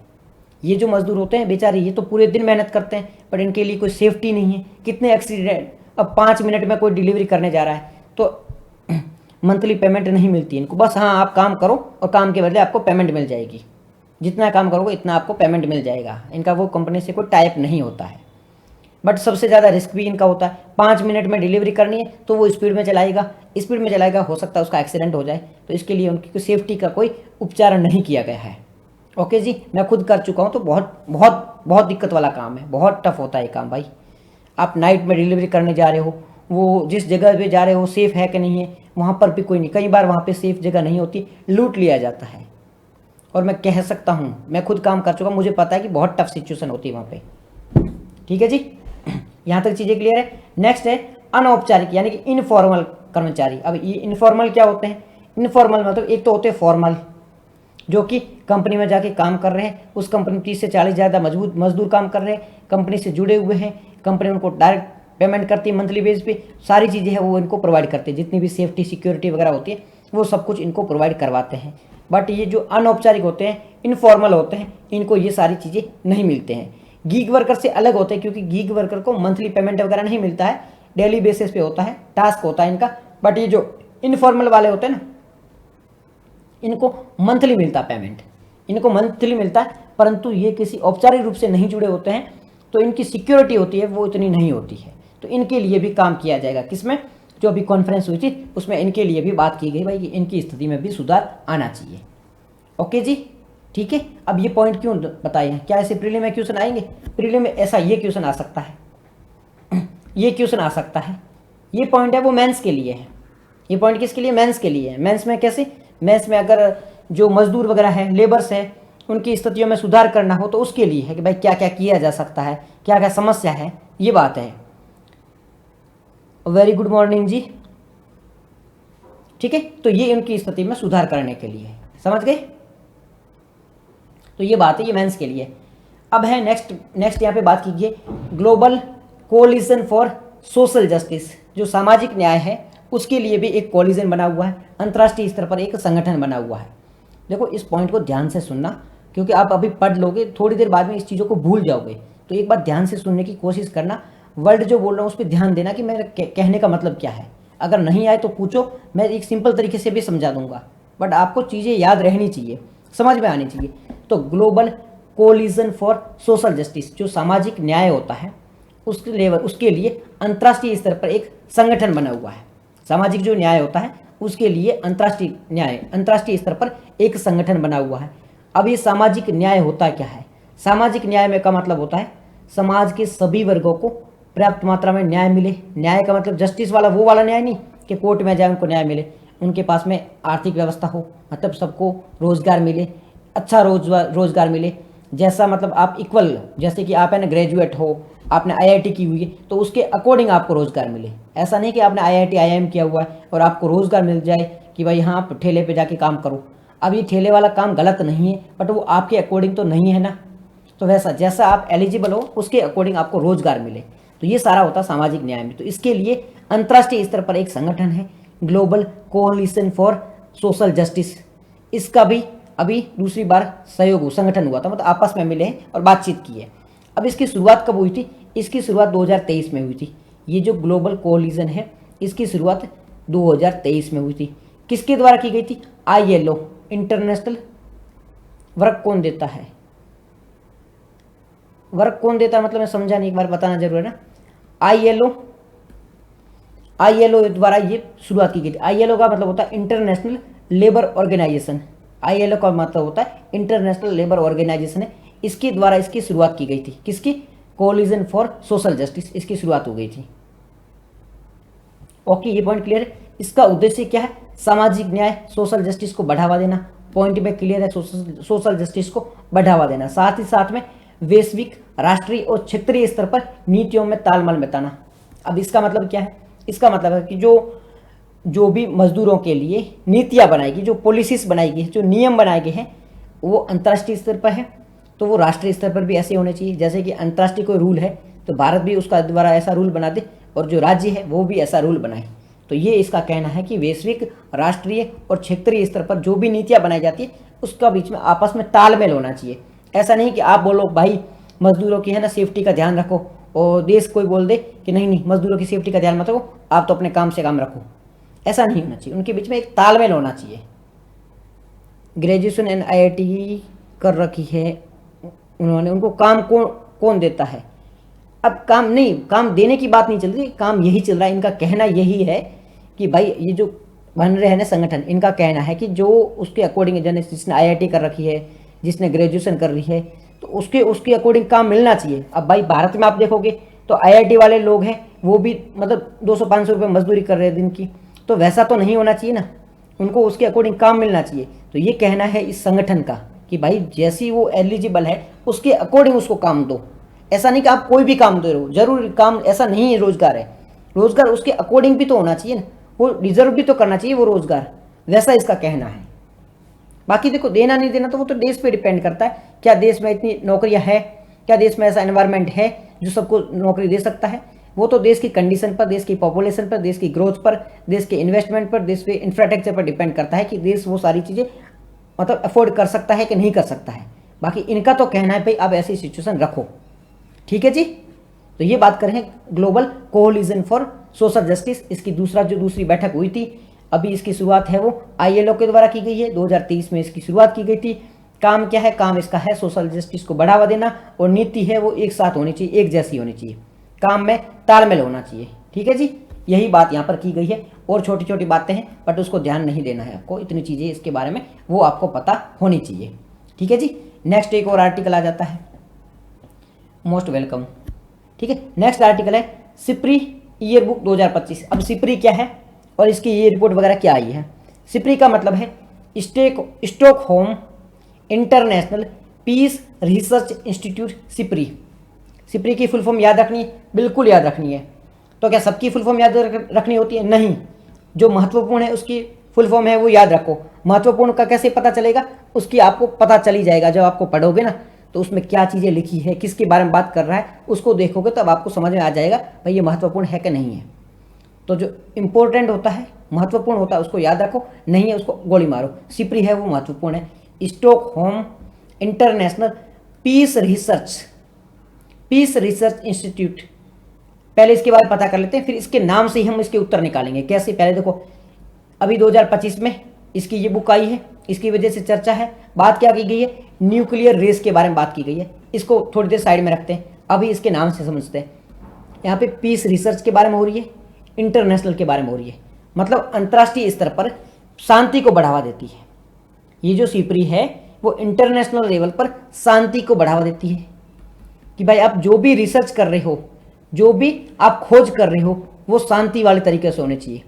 ये जो मजदूर होते हैं बेचारे, ये तो पूरे दिन मेहनत करते हैं, पर इनके लिए कोई सेफ्टी नहीं है। कितने एक्सीडेंट, अब 5 मिनट में कोई डिलीवरी करने जा रहा है तो मंथली पेमेंट नहीं मिलती इनको, बस हाँ आप काम करो और काम के बदले आपको पेमेंट मिल जाएगी, जितना काम करोगे इतना आपको पेमेंट मिल जाएगा। इनका वो कंपनी से कोई टाइप नहीं होता है। बट सबसे ज़्यादा रिस्क भी इनका होता है। 5 मिनट में डिलीवरी करनी है तो वो स्पीड में चलाएगा, हो सकता है उसका एक्सीडेंट हो जाए, तो इसके लिए उनकी सेफ्टी का कोई उपचार नहीं किया गया है। ओके जी, मैं खुद कर चुका हूँ, तो बहुत बहुत बहुत दिक्कत वाला काम है, बहुत टफ होता है ये काम भाई। आप नाइट में डिलीवरी करने जा रहे हो, वो जिस जगह पे जा रहे हो सेफ़ है कि नहीं है, वहाँ पर भी कोई नहीं, कई बार वहाँ पे सेफ़ जगह नहीं होती, लूट लिया जाता है। और मैं कह सकता हूँ, मैं खुद काम कर चुका हूँ, मुझे पता है कि बहुत टफ सिचुएशन होती है वहाँ पे। ठीक है जी, यहाँ तक चीज़ें क्लियर है। नेक्स्ट है अनौपचारिक, यानी कि इनफॉर्मल कर्मचारी। अब ये इनफॉर्मल क्या होते हैं? इनफॉर्मल मतलब एक तो होते हैं फॉर्मल, जो कि कंपनी में जाके काम कर रहे हैं, उस कंपनी 30 से 40 ज़्यादा मजदूर काम कर रहे हैं, कंपनी से जुड़े हुए हैं, कंपनी उनको डायरेक्ट पेमेंट करती है मंथली बेस पे, सारी चीज़ें हैं वो इनको प्रोवाइड करते हैं, जितनी भी सेफ्टी सिक्योरिटी वगैरह होती है वो सब कुछ इनको प्रोवाइड करवाते हैं। बट ये जो अनौपचारिक होते हैं, इनफॉर्मल होते हैं, इनको ये सारी चीज़ें नहीं मिलते हैं। गीग वर्कर से अलग होते हैं, क्योंकि गीग वर्कर को मंथली पेमेंट वगैरह नहीं मिलता है, डेली बेसिस पे होता है, टास्क होता है इनका। बट ये जो इनफॉर्मल वाले होते हैं ना, इनको मंथली मिलता पेमेंट, इनको मंथली मिलता है, परंतु ये किसी औपचारिक रूप से नहीं जुड़े होते हैं, तो इनकी सिक्योरिटी होती है वो इतनी नहीं होती है। तो इनके लिए भी काम किया जाएगा। किसमें? जो अभी कॉन्फ्रेंस हुई थी उसमें इनके लिए भी बात की गई भाई कि इनकी स्थिति में भी सुधार आना चाहिए। ओके जी, ठीक है, अब ये पॉइंट क्यों बताए हैं, क्या ऐसे प्रीलिम में क्वेश्चन आएंगे? प्रीलिम में ऐसा ये क्वेश्चन आ सकता है, ये क्वेश्चन आ सकता है। ये पॉइंट है वो मेंस के लिए है। ये पॉइंट किसके लिए? मेंस के लिए है। मेंस में कैसे? मेंस में अगर जो मजदूर वगैरह है, लेबर्स है, उनकी स्थितियों में सुधार करना हो तो उसके लिए है कि भाई क्या क्या किया जा सकता है, क्या क्या समस्या है, ये बात है। वेरी गुड मॉर्निंग जी। ठीक है, तो ये उनकी स्थिति में सुधार करने के लिए है, समझ गए? तो ये बात है, ये मेंस के लिए। अब है नेक्स्ट यहाँ पे बात कीजिए, global coalition for social justice, जो सामाजिक न्याय है उसके लिए भी एक कोलिशन बना हुआ है, अंतर्राष्ट्रीय स्तर पर एक संगठन बना हुआ है। देखो इस पॉइंट को ध्यान से सुनना, क्योंकि आप अभी पढ़ लोगे, थोड़ी देर बाद में इस चीज़ों को भूल जाओगे। तो एक बार ध्यान से सुनने की कोशिश करना, वर्ड जो बोल रहा हूँ उस पर ध्यान देना कि मेरे कहने का मतलब क्या है। अगर नहीं आए तो पूछो, मैं एक सिंपल तरीके से भी समझा दूंगा, बट आपको चीज़ें याद रहनी चाहिए, समझ में आनी चाहिए। तो global coalition for social justice, जो सामाजिक न्याय होता है उसके लिए अंतर्राष्ट्रीय स्तर पर एक संगठन बना हुआ है। सामाजिक जो न्याय होता है उसके लिए अंतर्राष्ट्रीय स्तर पर एक संगठन बना हुआ है। अब ये सामाजिक न्याय होता क्या है? सामाजिक न्याय में का मतलब होता है समाज के सभी वर्गों को पर्याप्त मात्रा में न्याय मिले। न्याय का मतलब जस्टिस वाला वो वाला न्याय नहीं कि कोर्ट में जाए उनको न्याय मिले, उनके पास में आर्थिक व्यवस्था हो, मतलब सबको रोजगार मिले, अच्छा रोजगार मिले, जैसा मतलब आप इक्वल, जैसे कि आप है ना ग्रेजुएट हो, आपने आईआईटी की हुई है तो उसके अकॉर्डिंग आपको रोजगार मिले। ऐसा नहीं कि आपने आईआईटी आईआईएम किया हुआ है और आपको रोजगार मिल जाए कि भाई हाँ आप ठेले पे जाके काम करो। अब ये ठेले वाला काम गलत नहीं है, बट वो आपके अकॉर्डिंग तो नहीं है ना। तो वैसा जैसा आप एलिजिबल हो उसके अकॉर्डिंग आपको रोजगार मिले, तो ये सारा होता है सामाजिक न्याय में। तो इसके लिए अंतर्राष्ट्रीय स्तर पर एक संगठन है, global coalition for social justice. इसका भी अभी दूसरी बार सहयोग संगठन हुआ था, मतलब आपस में मिले और बातचीत की है। अब इसकी शुरुआत कब हुई थी? इसकी शुरुआत 2023 में हुई थी। ये जो ग्लोबल कोलिशन है इसकी शुरुआत 2023 में हुई थी। किसके द्वारा की गई थी? ILO, इंटरनेशनल वर्क कौन देता है? वर्क कौन देता है मतलब मैं समझा नहीं, एक बार बताना जरूर है ना। ILO द्वारा ये शुरुआत की गई थी। ILO का मतलब होता है इंटरनेशनल लेबर ऑर्गेनाइजेशन। ILO का मतलब होता है इंटरनेशनल लेबर ऑर्गेनाइजेशन है, इसके द्वारा इसकी शुरुआत की गई थी। किसकी? कोलिशन फॉर सोशल जस्टिस, इसकी शुरुआत हो गई थी। ओके, ये पॉइंट क्लियर है। इसका उद्देश्य क्या है? सामाजिक न्याय, सोशल जस्टिस को बढ़ावा देना। पॉइंट में क्लियर है, सोशल जस्टिस को बढ़ावा देना, साथ ही साथ में वैश्विक, राष्ट्रीय और क्षेत्रीय स्तर पर नीतियों में तालमेल बिठाना। अब इसका मतलब क्या है? इसका मतलब है कि जो भी मजदूरों के लिए नीतियाँ बनाएगी, जो पॉलिसीज बनाएगी, जो नियम बनाए गए हैं वो अंतर्राष्ट्रीय स्तर पर है, तो वो राष्ट्रीय स्तर पर भी ऐसे होने चाहिए। जैसे कि अंतर्राष्ट्रीय कोई रूल है तो भारत भी उसका द्वारा ऐसा रूल बना दे, और जो राज्य है वो भी ऐसा रूल बनाए। तो ये इसका कहना है कि वैश्विक, राष्ट्रीय और क्षेत्रीय स्तर पर जो भी नीतियाँ बनाई जाती है उसका बीच में आपस में तालमेल होना चाहिए। ऐसा नहीं कि आप बोलो भाई मजदूरों की है ना सेफ्टी का ध्यान रखो, और देश कोई बोल दे कि नहीं नहीं मजदूरों की सेफ्टी का ध्यान मत रखो, आप तो अपने काम से काम रखो। ऐसा नहीं होना चाहिए, उनके बीच में एक तालमेल होना चाहिए। ग्रेजुएशन एंड IIT कर रखी है उन्होंने, उनको काम कौन देता है? अब काम नहीं, काम देने की बात नहीं चल रही, काम यही चल रहा है। इनका कहना यही है कि भाई ये जो बन रहे हैं ना संगठन, इनका कहना है कि जो उसके अकॉर्डिंग, जिसने IIT कर रखी है, जिसने ग्रेजुएशन कर रही है, तो उसके अकॉर्डिंग काम मिलना चाहिए। अब भाई भारत में आप देखोगे तो IIT वाले लोग हैं वो भी मतलब 200-500 रुपये मजदूरी कर रहे हैं दिन की, तो वैसा तो नहीं होना चाहिए ना, उनको उसके अकॉर्डिंग काम मिलना चाहिए। तो ये कहना है इस संगठन का कि भाई जैसी वो एलिजिबल है उसके अकॉर्डिंग उसको काम दो। ऐसा नहीं कि आप कोई भी काम दे रहे हो, जरूर काम ऐसा नहीं है। रोजगार है, रोजगार उसके अकॉर्डिंग भी तो होना चाहिए ना, वो डिजर्व भी तो करना चाहिए वो रोजगार, वैसा इसका कहना है। बाकी देखो देना नहीं देना तो वो तो देश पे डिपेंड करता है, क्या देश में इतनी नौकरियां है, क्या देश में ऐसा एनवायरनमेंट है जो सबको नौकरी दे सकता है। वो तो देश की कंडीशन पर, देश की पॉपुलेशन पर, देश की ग्रोथ पर, देश के इन्वेस्टमेंट पर, देश के इंफ्रास्ट्रक्चर पर डिपेंड करता है कि देश वो सारी चीज़ें मतलब अफोर्ड कर सकता है कि नहीं कर सकता है। बाकी इनका तो कहना है भाई आप ऐसी सिचुएशन रखो, ठीक है जी। तो ये बात करें global coalition for social justice, इसकी दूसरी बैठक हुई थी, अभी इसकी शुरुआत है वो ILO के द्वारा की गई है। 2023 में इसकी शुरुआत की गई थी। काम क्या है? काम इसका है सोशल जस्टिस को बढ़ावा देना, और नीति है वो एक साथ होनी चाहिए, एक जैसी होनी चाहिए, काम में तालमेल होना चाहिए, ठीक है जी। यही बात यहाँ पर की गई है, और छोटी छोटी बातें हैं बट उसको ध्यान नहीं देना है आपको, इतनी चीज़ें इसके बारे में वो आपको पता होनी चाहिए। ठीक है जी। नेक्स्ट एक और आर्टिकल आ जाता है, मोस्ट वेलकम। ठीक है, नेक्स्ट आर्टिकल है सिप्री ईयर बुक 2025। अब सिप्री क्या है और इसकी ये रिपोर्ट वगैरह क्या आई है। सिप्री का मतलब है Stockholm international peace research institute, SIPRI. SIPRI की फुल फॉर्म याद रखनी है, बिल्कुल याद रखनी है। तो क्या सबकी फुल फॉर्म याद रखनी होती है? नहीं, जो महत्वपूर्ण है उसकी फुल फॉर्म है वो याद रखो। महत्वपूर्ण का कैसे पता चलेगा? उसकी आपको पता चली जाएगा जब आपको पढ़ोगे ना, तो उसमें क्या चीज़ें लिखी है, किसके बारे में बात कर रहा है, उसको देखोगे तब आपको समझ में आ जाएगा भाई ये महत्वपूर्ण है कि नहीं है। तो जो इम्पोर्टेंट होता है, महत्वपूर्ण होता है, उसको याद रखो, नहीं है उसको गोली मारो। सिप्री है वो महत्वपूर्ण है, Stockholm international peace research institute. पहले इसके बारे में पता कर लेते हैं, फिर इसके नाम से ही हम इसके उत्तर निकालेंगे। कैसे? पहले देखो, अभी 2025 में इसकी ये बुक आई है, इसकी वजह से चर्चा है। बात क्या की गई है? न्यूक्लियर रेस के बारे में बात की गई है। इसको थोड़ी देर साइड में रखते हैं, अभी इसके नाम से समझते हैं। यहाँ पे पीस रिसर्च के बारे में हो रही है, इंटरनेशनल के बारे में हो रही है, मतलब अंतर्राष्ट्रीय स्तर पर शांति को बढ़ावा देती है। ये जो सिप्री है वो इंटरनेशनल लेवल पर शांति को बढ़ावा देती है कि भाई आप जो भी रिसर्च कर रहे हो, जो भी आप खोज कर रहे हो, वो शांति वाले तरीके से होने चाहिए।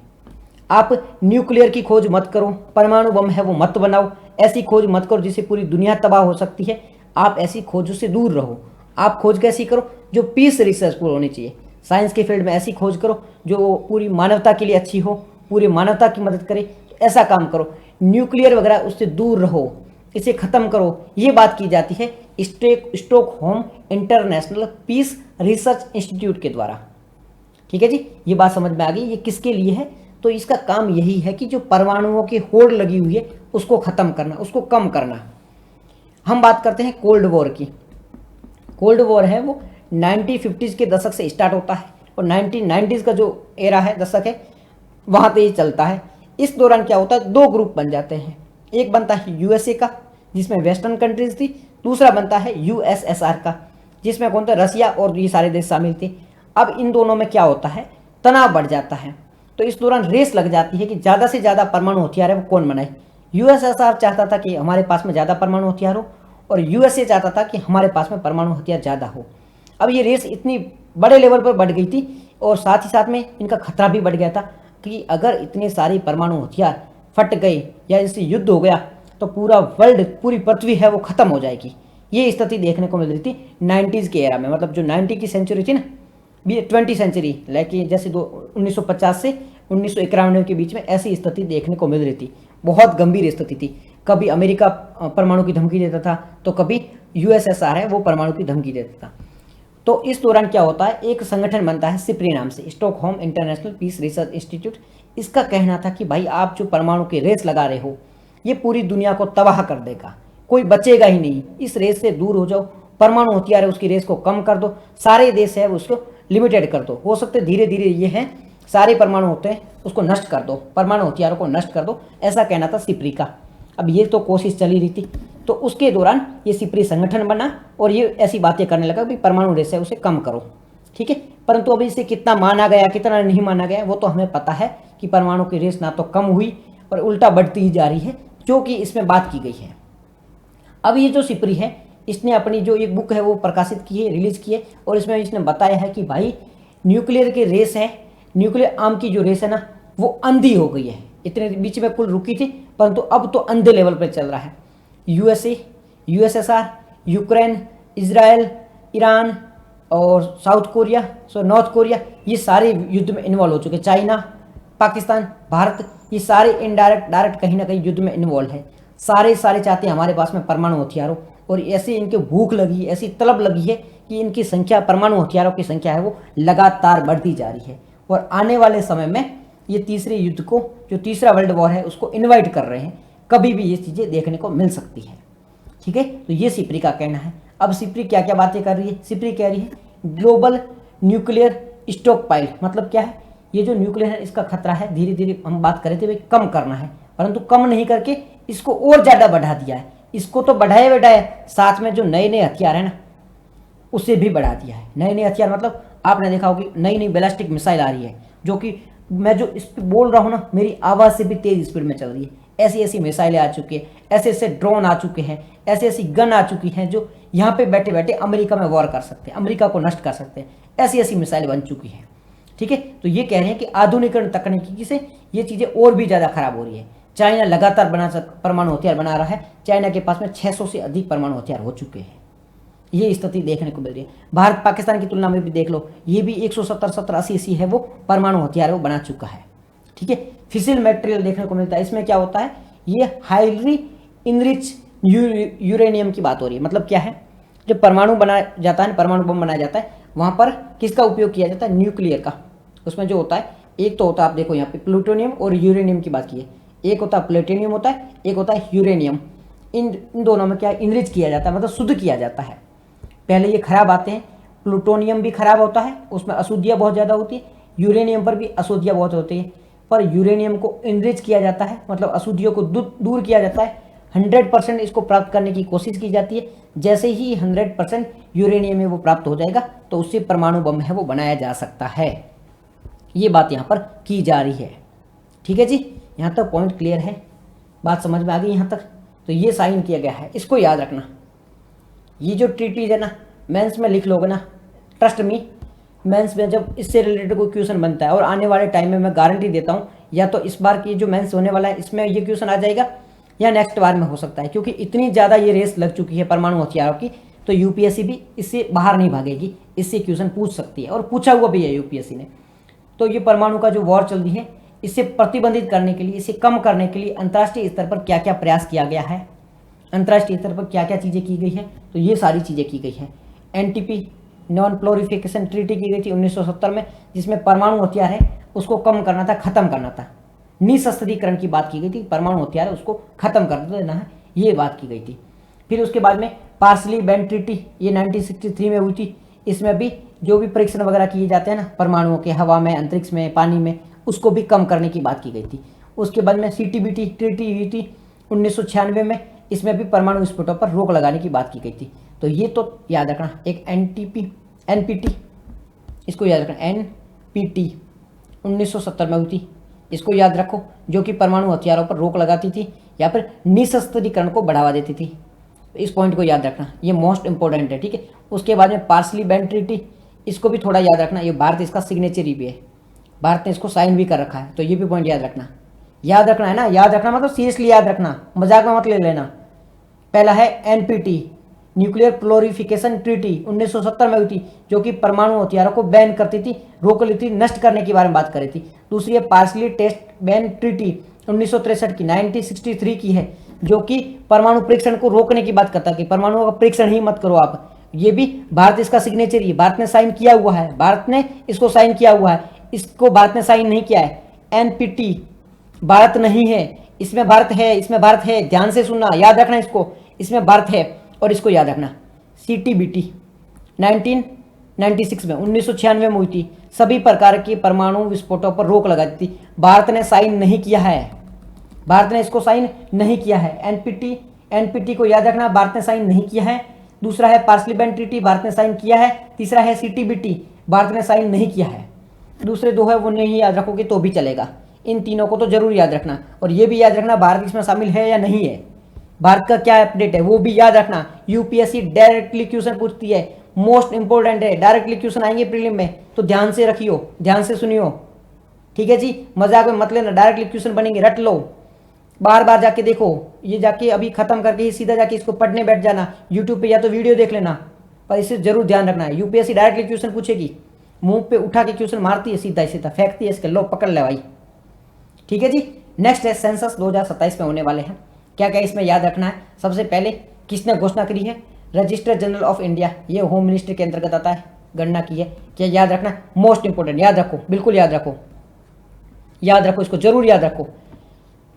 आप न्यूक्लियर की खोज मत करो, परमाणु बम है वो मत बनाओ, ऐसी खोज मत करो जिससे पूरी दुनिया तबाह हो सकती है। आप ऐसी खोजों से दूर रहो। आप खोज कैसी करो? जो पीस रिसर्च पर होनी चाहिए। साइंस के फील्ड में ऐसी खोज करो जो पूरी मानवता के लिए अच्छी हो, पूरी मानवता की मदद करे, तो ऐसा काम करो। न्यूक्लियर वगैरह उससे दूर रहो, इसे ख़त्म करो, ये बात की जाती है Stockholm international peace research institute के द्वारा। ठीक है जी, ये बात समझ में आ गई। ये किसके लिए है? तो इसका काम यही है कि जो परमाणुओं की होड़ लगी हुई है उसको ख़त्म करना, उसको कम करना। हम बात करते हैं कोल्ड वॉर की। कोल्ड वॉर है वो 1950s के दशक से स्टार्ट होता है और 1990s का जो एरा है, दशक है, वहाँ पे ये चलता है। इस दौरान क्या होता है? दो ग्रुप बन जाते हैं। एक बनता है यूएसए का, जिसमें वेस्टर्न कंट्रीज थी। दूसरा बनता है यूएसएसआर का, जिसमें कौन था? रसिया और ये सारे देश शामिल थे। अब इन दोनों में क्या होता है? तनाव बढ़ जाता है। तो इस दौरान रेस लग जाती है कि ज़्यादा से ज़्यादा परमाणु हथियार है वो कौन बनाए। यूएसएसआर चाहता था कि हमारे पास में ज़्यादा परमाणु हथियार हो और यूएसए चाहता था कि हमारे पास में परमाणु हथियार ज़्यादा हो। अब ये रेस इतनी बड़े लेवल पर बढ़ गई थी और साथ ही साथ में इनका खतरा भी बढ़ गया था कि अगर इतने सारे परमाणु हथियार फट गए या इससे युद्ध हो गया तो पूरा वर्ल्ड, पूरी पृथ्वी है वो ख़त्म हो जाएगी। ये स्थिति देखने को मिल रही थी 90s के एरा में, मतलब जो 90 की सेंचुरी थी ना, 20 सेंचुरी, लेकिन जैसे 1950 से 1991 के बीच में ऐसी स्थिति देखने को मिल रही थी। बहुत गंभीर स्थिति थी। कभी अमेरिका परमाणु की धमकी देता था तो कभी यूएसएसआर है वो परमाणु की धमकी देता था। तो इस दौरान क्या होता है? एक संगठन बनता है सिप्री नाम से, Stockholm international peace research institute. इसका कहना था कि भाई आप जो परमाणु की रेस लगा रहे हो ये पूरी दुनिया को तबाह कर देगा, कोई बचेगा ही नहीं। इस रेस से दूर हो जाओ, परमाणु हथियार है उसकी रेस को कम कर दो, सारे देश है उसको लिमिटेड कर दो। हो सकते धीरे धीरे ये है सारे परमाणु होते हैं उसको नष्ट कर दो, परमाणु हथियारों को नष्ट कर दो, ऐसा कहना था सिप्री का। अब ये तो कोशिश चली रही थी, तो उसके दौरान ये सिप्री संगठन बना और ये ऐसी बातें करने लगा कि परमाणु रेस है उसे कम करो। ठीक है, परंतु अभी इसे कितना माना गया कितना नहीं माना गया वो तो हमें पता है कि परमाणु की रेस ना तो कम हुई और उल्टा बढ़ती ही जा रही है, जो कि इसमें बात की गई है। अब ये जो सिप्री है इसने अपनी जो एक बुक है वो प्रकाशित की है, रिलीज की है, और इसमें इसने बताया है कि भाई न्यूक्लियर की रेस है, न्यूक्लियर आर्म की जो रेस है ना वो अंधी हो गई है। इतने बीच में कुल रुकी थी परंतु अब तो अंधे लेवल पर चल रहा है। USA, USSR, Ukraine, Israel, Iran और साउथ कोरिया, नॉर्थ कोरिया, ये सारे युद्ध में इन्वॉल्व हो चुके। चाइना, पाकिस्तान, भारत, ये सारे इनडायरेक्ट डायरेक्ट कहीं ना कहीं युद्ध में इन्वॉल्व है। सारे चाहते हैं हमारे पास में परमाणु हथियार हो, और ऐसे इनके भूख लगी, ऐसी तलब लगी है कि इनकी संख्या, परमाणु हथियारों की संख्या है वो लगातार बढ़ती जा रही है। और आने वाले समय में ये तीसरे युद्ध को, जो तीसरा वर्ल्ड वॉर है, उसको इन्वाइट कर रहे हैं। कभी भी ये चीज़ें देखने को मिल सकती है। ठीक है, तो ये सिप्री का कहना है। अब सिप्री क्या क्या बातें कर रही है? सिप्री कह रही है ग्लोबल न्यूक्लियर स्टॉक पाइल, मतलब क्या है? ये जो न्यूक्लियर है इसका खतरा है, धीरे धीरे हम बात कर रहे थे भाई कम करना है, परंतु कम नहीं करके इसको और ज़्यादा बढ़ा दिया है। इसको तो बढ़ाया साथ में जो नए नए हथियार है ना उसे भी बढ़ा दिया है। नए नए हथियार मतलब आपने देखा होगा कि नई नई बैलिस्टिक मिसाइल आ रही है, जो कि मैं जो इस पर बोल रहा हूँ ना मेरी आवाज़ से भी तेज़ स्पीड में चल रही है। ऐसी ऐसी मिसाइलें आ चुकी है, ऐसे ऐसे ड्रोन आ चुके हैं, ऐसी ऐसी गन आ चुकी हैं जो यहाँ पे बैठे बैठे अमेरिका में वॉर कर सकते हैं, अमेरिका को नष्ट कर सकते हैं, ऐसी ऐसी मिसाइलें बन चुकी हैं। ठीक है, तो ये कह रहे हैं कि आधुनिकरण तकनीकी से ये चीज़ें और भी ज़्यादा खराब हो रही है। चाइना लगातार परमाणु हथियार बना रहा है, चाइना के पास में 600 से अधिक परमाणु हथियार हो चुके हैं। ये स्थिति देखने को मिल रही है। भारत पाकिस्तान की तुलना में भी देख लो, ये भी 170 80 है वो परमाणु हथियार वो बना चुका है। ठीक है, फिसिल मटेरियल देखने को मिलता है। इसमें क्या होता है, ये हाईली इनरिच यूरेनियम की बात हो रही है। मतलब क्या है, जब परमाणु बनाया जाता है, परमाणु बम बनाया जाता है, वहाँ पर किसका उपयोग किया जाता है, न्यूक्लियर का। उसमें जो होता है, एक तो होता है, आप देखो यहाँ पे प्लूटोनियम और यूरेनियम की बात की है, एक होता है प्लेटिनियम होता है, एक होता है यूरेनियम। इन दोनों में क्या इनरिच किया जाता है, मतलब शुद्ध किया जाता है। पहले ये खराब आते हैं, प्लूटोनियम भी खराब होता है, उसमें अशुद्धियाँ बहुत ज़्यादा होती है, यूरेनियम पर भी अशुद्धियाँ बहुत होती है, पर यूरेनियम को इनरिच किया जाता है, मतलब अशुद्धियों को दूर किया जाता है। 100% इसको प्राप्त करने की कोशिश की जाती है। जैसे ही 100% यूरेनियम में वो प्राप्त हो जाएगा तो उससे परमाणु बम है वो बनाया जा सकता है। ये बात यहाँ पर की जा रही है। ठीक है जी, यहाँ तक पॉइंट क्लियर है, बात समझ में आ गई यहाँ तक। तो ये साइन किया गया है, इसको याद रखना। ये जो ट्रीटीज है ना, मेंस में लिख लोगे ना, ट्रस्ट मी, मेंस में जब इससे रिलेटेड कोई क्वेश्चन बनता है, और आने वाले टाइम में मैं गारंटी देता हूँ, या तो इस बार की जो मेंस होने वाला है इसमें ये क्वेश्चन आ जाएगा, या नेक्स्ट बार में हो सकता है, क्योंकि इतनी ज़्यादा ये रेस लग चुकी है परमाणु हथियारों की। तो यूपीएससी भी इससे बाहर नहीं भागेगी, इससे क्वेश्चन पूछ सकती है, और पूछा हुआ भी है यूपीएससी ने। तो ये परमाणु का जो वॉर चल रही है, इसे प्रतिबंधित करने के लिए, इसे कम करने के लिए अंतर्राष्ट्रीय स्तर पर क्या क्या प्रयास किया गया है, अंतर्राष्ट्रीय स्तर पर क्या क्या चीज़ें की गई है, तो ये सारी चीज़ें की गई है। एनटीपी, नॉन प्लोरिफिकेशन ट्रीटी की गई थी 1970 में, जिसमें परमाणु हथियार है उसको कम करना था, खत्म करना था। निशस्त्रीकरण की बात की गई थी, परमाणु हथियार उसको खत्म कर देना है, ये बात की गई थी। फिर उसके बाद में पार्सली बैंड ट्रीटी, ये 1963 में हुई थी। इसमें भी जो भी परीक्षण वगैरह किए जाते हैं ना परमाणुओं के, हवा में, अंतरिक्ष में, पानी में, उसको भी कम करने की बात की गई थी। उसके बाद में सीटीबीटी ट्रीटी हुई थी 1996 में, इसमें भी परमाणु विस्फोटों पर रोक लगाने की बात की गई थी। तो ये तो याद रखना। एक एनपीटी, इसको याद रखना, एनपीटी 1970 में हुई थी, इसको याद रखो, जो कि परमाणु हथियारों पर रोक लगाती थी या फिर निशस्त्रीकरण को बढ़ावा देती थी। तो इस पॉइंट को याद रखना, ये मोस्ट इंपॉर्टेंट है। ठीक है, उसके बाद में पार्सली बैंड ट्रीटी, इसको भी थोड़ा याद रखना। ये भारत इसका सिग्नेचरी भी है, भारत ने इसको साइन भी कर रखा है, तो ये भी पॉइंट याद रखना। याद रखना है ना, याद रखना मतलब सीरियसली याद रखना, मजाक में मत ले लेना। पहला है एनपीटी, न्यूक्लियर प्लोरिफिकेशन ट्रीटी 1970 में हुई थी, जो कि परमाणु हथियारों को बैन करती थी, रोक लेती थी, नष्ट करने के बारे में बात करी थी। दूसरी है पार्सली टेस्ट बैन ट्रीटी 1963 की, 1963 की है, जो कि परमाणु परीक्षण को रोकने की बात करता है कि परमाणु का परीक्षण ही मत करो आप। ये भी भारत इसका सिग्नेचरी है, भारत ने साइन किया हुआ है, भारत ने इसको साइन किया हुआ है, इसको भारत ने साइन नहीं किया है। एनपीटी भारत नहीं है, इसमें भारत है, इसमें भारत है, ध्यान से सुनना, याद रखना इसको, इसमें भारत है, और इसको याद रखना। सीटीबीटी 1996 में, 1996 में हुई थी, सभी प्रकार के परमाणु विस्फोटों पर रोक लगा दी थी, भारत ने साइन नहीं किया है, भारत ने इसको साइन नहीं किया है। एनपीटी को याद रखना, भारत ने साइन नहीं किया है। दूसरा है पार्सली बैंड ट्रीटी, भारत ने साइन किया है। तीसरा है सीटीबीटी, भारत ने साइन नहीं किया है। दूसरे दो है वो नहीं याद रखोगे तो भी चलेगा, इन तीनों को तो जरूर याद रखना। और ये भी याद रखना भारत इसमें शामिल है या नहीं है, भारत का क्या अपडेट है वो भी याद रखना। यूपीएससी डायरेक्टली क्वेश्चन पूछती है, मोस्ट इंपोर्टेंट है, डायरेक्टली क्वेश्चन आएंगे प्रीलिम में, तो ध्यान से रखियो, ध्यान से सुनियो। ठीक है जी, मजाक में मत लेना, डायरेक्टली क्वेश्चन बनेंगे, रट लो, बार बार जाके देखो, ये जाके अभी खत्म करके ही सीधा जाके इसको पढ़ने बैठ जाना यूट्यूब पे, या तो वीडियो देख लेना, पर इसे जरूर ध्यान रखना है। यूपीएससी डायरेक्टली क्वेश्चन पूछेगी, मुंह पे उठा के क्वेश्चन मारती है, सीधा सीधा फेंकती है, इसके लो पकड़ ले भाई। ठीक है जी, नेक्स्ट है सेंसस 2027 में होने वाले हैं, क्या क्या इसमें याद रखना है। सबसे पहले किसने घोषणा करी है, रजिस्टर जनरल ऑफ इंडिया, ये होम मिनिस्ट्री के अंतर्गत आता है, गणना की है। क्या याद रखना, मोस्ट इंपोर्टेंट, याद रखो, बिल्कुल याद रखो, याद रखो, इसको जरूर याद रखो।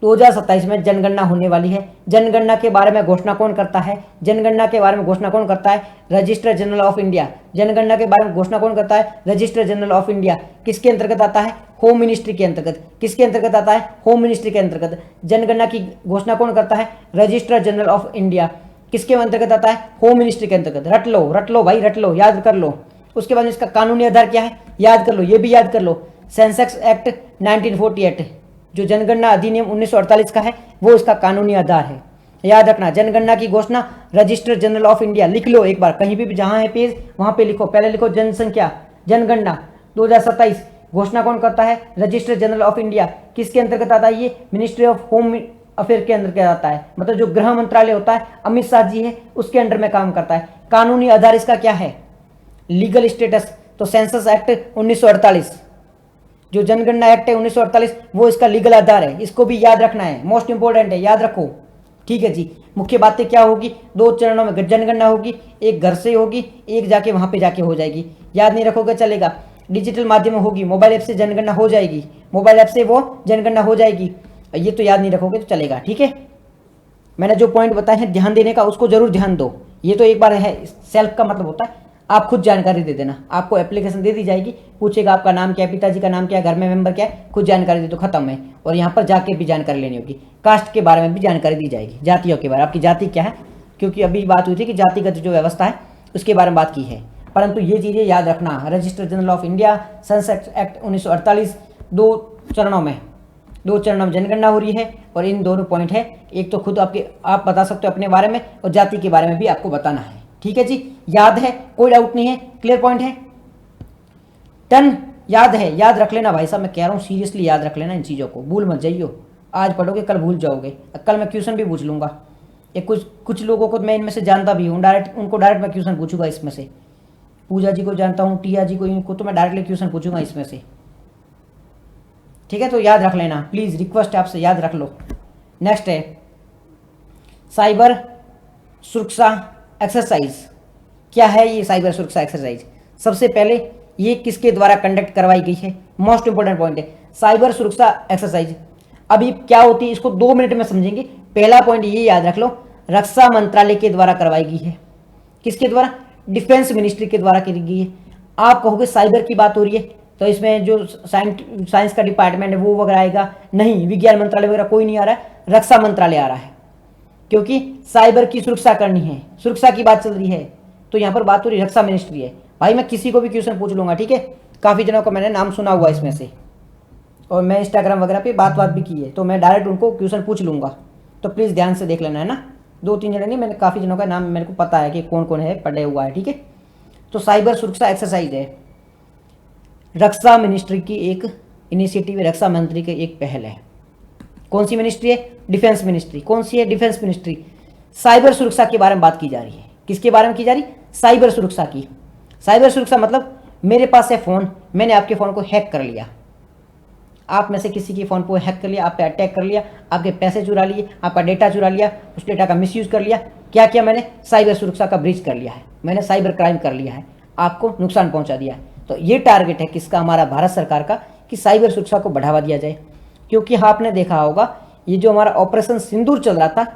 2027 में जनगणना होने वाली है। जनगणना के बारे में घोषणा कौन करता है, जनगणना के बारे में घोषणा कौन करता है, रजिस्टर जनरल ऑफ इंडिया। जनगणना के बारे में घोषणा कौन करता है, रजिस्टर जनरल ऑफ इंडिया। किसके अंतर्गत आता है, होम मिनिस्ट्री के अंतर्गत। किसके अंतर्गत आता है, होम मिनिस्ट्री के अंतर्गत। जनगणना की घोषणा कौन करता है, रजिस्टर जनरल ऑफ इंडिया। किसके अंतर्गत आता है, होम मिनिस्ट्री के अंतर्गत। रट लो भाई, रट लो, याद कर लो। उसके बाद इसका कानूनी आधार क्या है, याद कर लो, ये भी याद कर लो, सेंसेक्स एक्ट 1948, जो जनगणना अधिनियम 1948 का है वो इसका कानूनी आधार है। याद रखना, जनगणना की घोषणा रजिस्टर जनरल ऑफ इंडिया, लिख लो एक बार कहीं भी जहां है पेज वहां पे लिखो, पहले लिखो जनसंख्या, जनगणना 2027 घोषणा कौन करता है? Register general of India. किसके अंतर्गत आता है ये? मिनिस्ट्री ऑफ होम अफेयर के अंदर आता है, मतलब जो गृह मंत्रालय होता है अमित शाह जी है उसके अंडर में काम करता है। कानूनी आधार इसका क्या है? लीगल स्टेटस, तो सेंसस एक्ट 1948, जो जनगणना एक्ट है 1948 वो इसका लीगल आधार है, इसको भी याद रखना है, मोस्ट इंपोर्टेंट है, याद रखो। ठीक है जी। मुख्य बातें क्या होगी? 2 चरणों में जनगणना होगी, एक घर से होगी, एक जाके वहां पे जाके हो जाएगी। याद नहीं रखोगे चलेगा। डिजिटल माध्यम होगी, मोबाइल ऐप से जनगणना हो जाएगी, मोबाइल ऐप से वो जनगणना हो जाएगी। ये तो याद नहीं रखोगे तो चलेगा। ठीक है, मैंने जो पॉइंट बताए हैं ध्यान देने का उसको जरूर ध्यान दो। ये तो एक बार है, सेल्फ का मतलब होता है आप खुद जानकारी दे देना, आपको एप्लीकेशन दे दी जाएगी, पूछेगा आपका नाम क्या है, पिताजी का नाम क्या है, घर में मेंबर क्या है, खुद जानकारी दे तो खत्म है। और यहाँ पर जाके भी जानकारी लेनी होगी, कास्ट के बारे में भी जानकारी दी जाएगी, जातियों के बारे में, आपकी जाति क्या है, क्योंकि अभी बात हुई थी कि जातिगत जो व्यवस्था है उसके बारे में बात की है। परंतु ये चीज़ें याद रखना, register general of India, census act 1948, 2 चरणों में जनगणना हो रही है। और इन दोनों पॉइंट है, एक तो खुद आप बता सकते हो अपने बारे में, और जाति के बारे में भी आपको बताना है। ठीक है जी, याद है, कोई डाउट नहीं है, क्लियर पॉइंट है, डन। याद है, याद रख लेना भाई साहब, मैं कह रहा हूँ सीरियसली याद रख लेना इन चीज़ों को, भूल मत जाइयो। आज पढ़ोगे कल भूल जाओगे, कल मैं क्वेश्चन भी पूछ लूँगा। एक कुछ लोगों को मैं इनमें से जानता भी हूँ, उनको डायरेक्ट मैं क्वेश्चन पूछूंगा इसमें से। पूजा जी को जानता हूँ, टिया जी को, इनको तो मैं डायरेक्टली क्वेश्चन पूछूंगा इसमें से। ठीक है, तो याद रख लेना प्लीज़, रिक्वेस्ट है आपसे, याद रख लो। नेक्स्ट है साइबर सुरक्षा एक्सरसाइज। क्या है ये साइबर सुरक्षा एक्सरसाइज? सबसे पहले ये किसके द्वारा कंडक्ट करवाई गई है? मोस्ट इंपोर्टेंट पॉइंट है साइबर सुरक्षा एक्सरसाइज। अभी क्या होती है इसको 2 मिनट में समझेंगे। पहला पॉइंट ये याद रख लो, रक्षा मंत्रालय के द्वारा करवाई गई है। किसके द्वारा? डिफेंस मिनिस्ट्री के द्वारा की गई है। आप कहोगे साइबर की बात हो रही है तो इसमें जो साइंस का डिपार्टमेंट है वो वगैरह आएगा? नहीं, विज्ञान मंत्रालय वगैरह कोई नहीं आ रहा है, रक्षा मंत्रालय आ रहा है, क्योंकि साइबर की सुरक्षा करनी है, सुरक्षा की बात चल रही है, तो यहाँ पर बात हो रही रक्षा मिनिस्ट्री है। भाई मैं किसी को भी क्वेश्चन पूछ लूंगा, ठीक है, काफ़ी जनों का मैंने नाम सुना हुआ इसमें से, और मैं इंस्टाग्राम वगैरह पे बात भी की है, तो मैं डायरेक्ट उनको क्वेश्चन पूछ लूँगा। तो प्लीज़ ध्यान से देख लेना है ना, 2-3 जने नहीं, मैंने काफ़ी जनों का नाम मेरे को पता है कि कौन कौन है, पढ़े हुआ है। ठीक है, तो साइबर सुरक्षा एक्सरसाइज है, रक्षा मिनिस्ट्री की एक इनिशिएटिव, रक्षा मंत्री की एक पहल है। कौन सी मिनिस्ट्री है? Defence ministry. कौन सी है? Defence ministry. साइबर सुरक्षा के बारे में बात की जा रही है। किसके बारे में की जा रही? साइबर सुरक्षा की। साइबर सुरक्षा मतलब मेरे पास है फ़ोन, मैंने आपके फ़ोन को हैक कर लिया, आप में से किसी के फ़ोन को हैक कर लिया, आप पे अटैक कर लिया, आपके पैसे चुरा लिए, आपका डेटा चुरा लिया, उस डेटा का मिसयूज़ कर लिया। क्या किया मैंने? साइबर सुरक्षा का ब्रीच कर लिया है, मैंने साइबर क्राइम कर लिया है, आपको नुकसान पहुंचा दिया है। तो ये टारगेट है किसका? हमारा भारत सरकार का, कि साइबर सुरक्षा को बढ़ावा दिया जाए। क्योंकि आपने देखा होगा ये जो हमारा ऑपरेशन सिंदूर चल रहा था,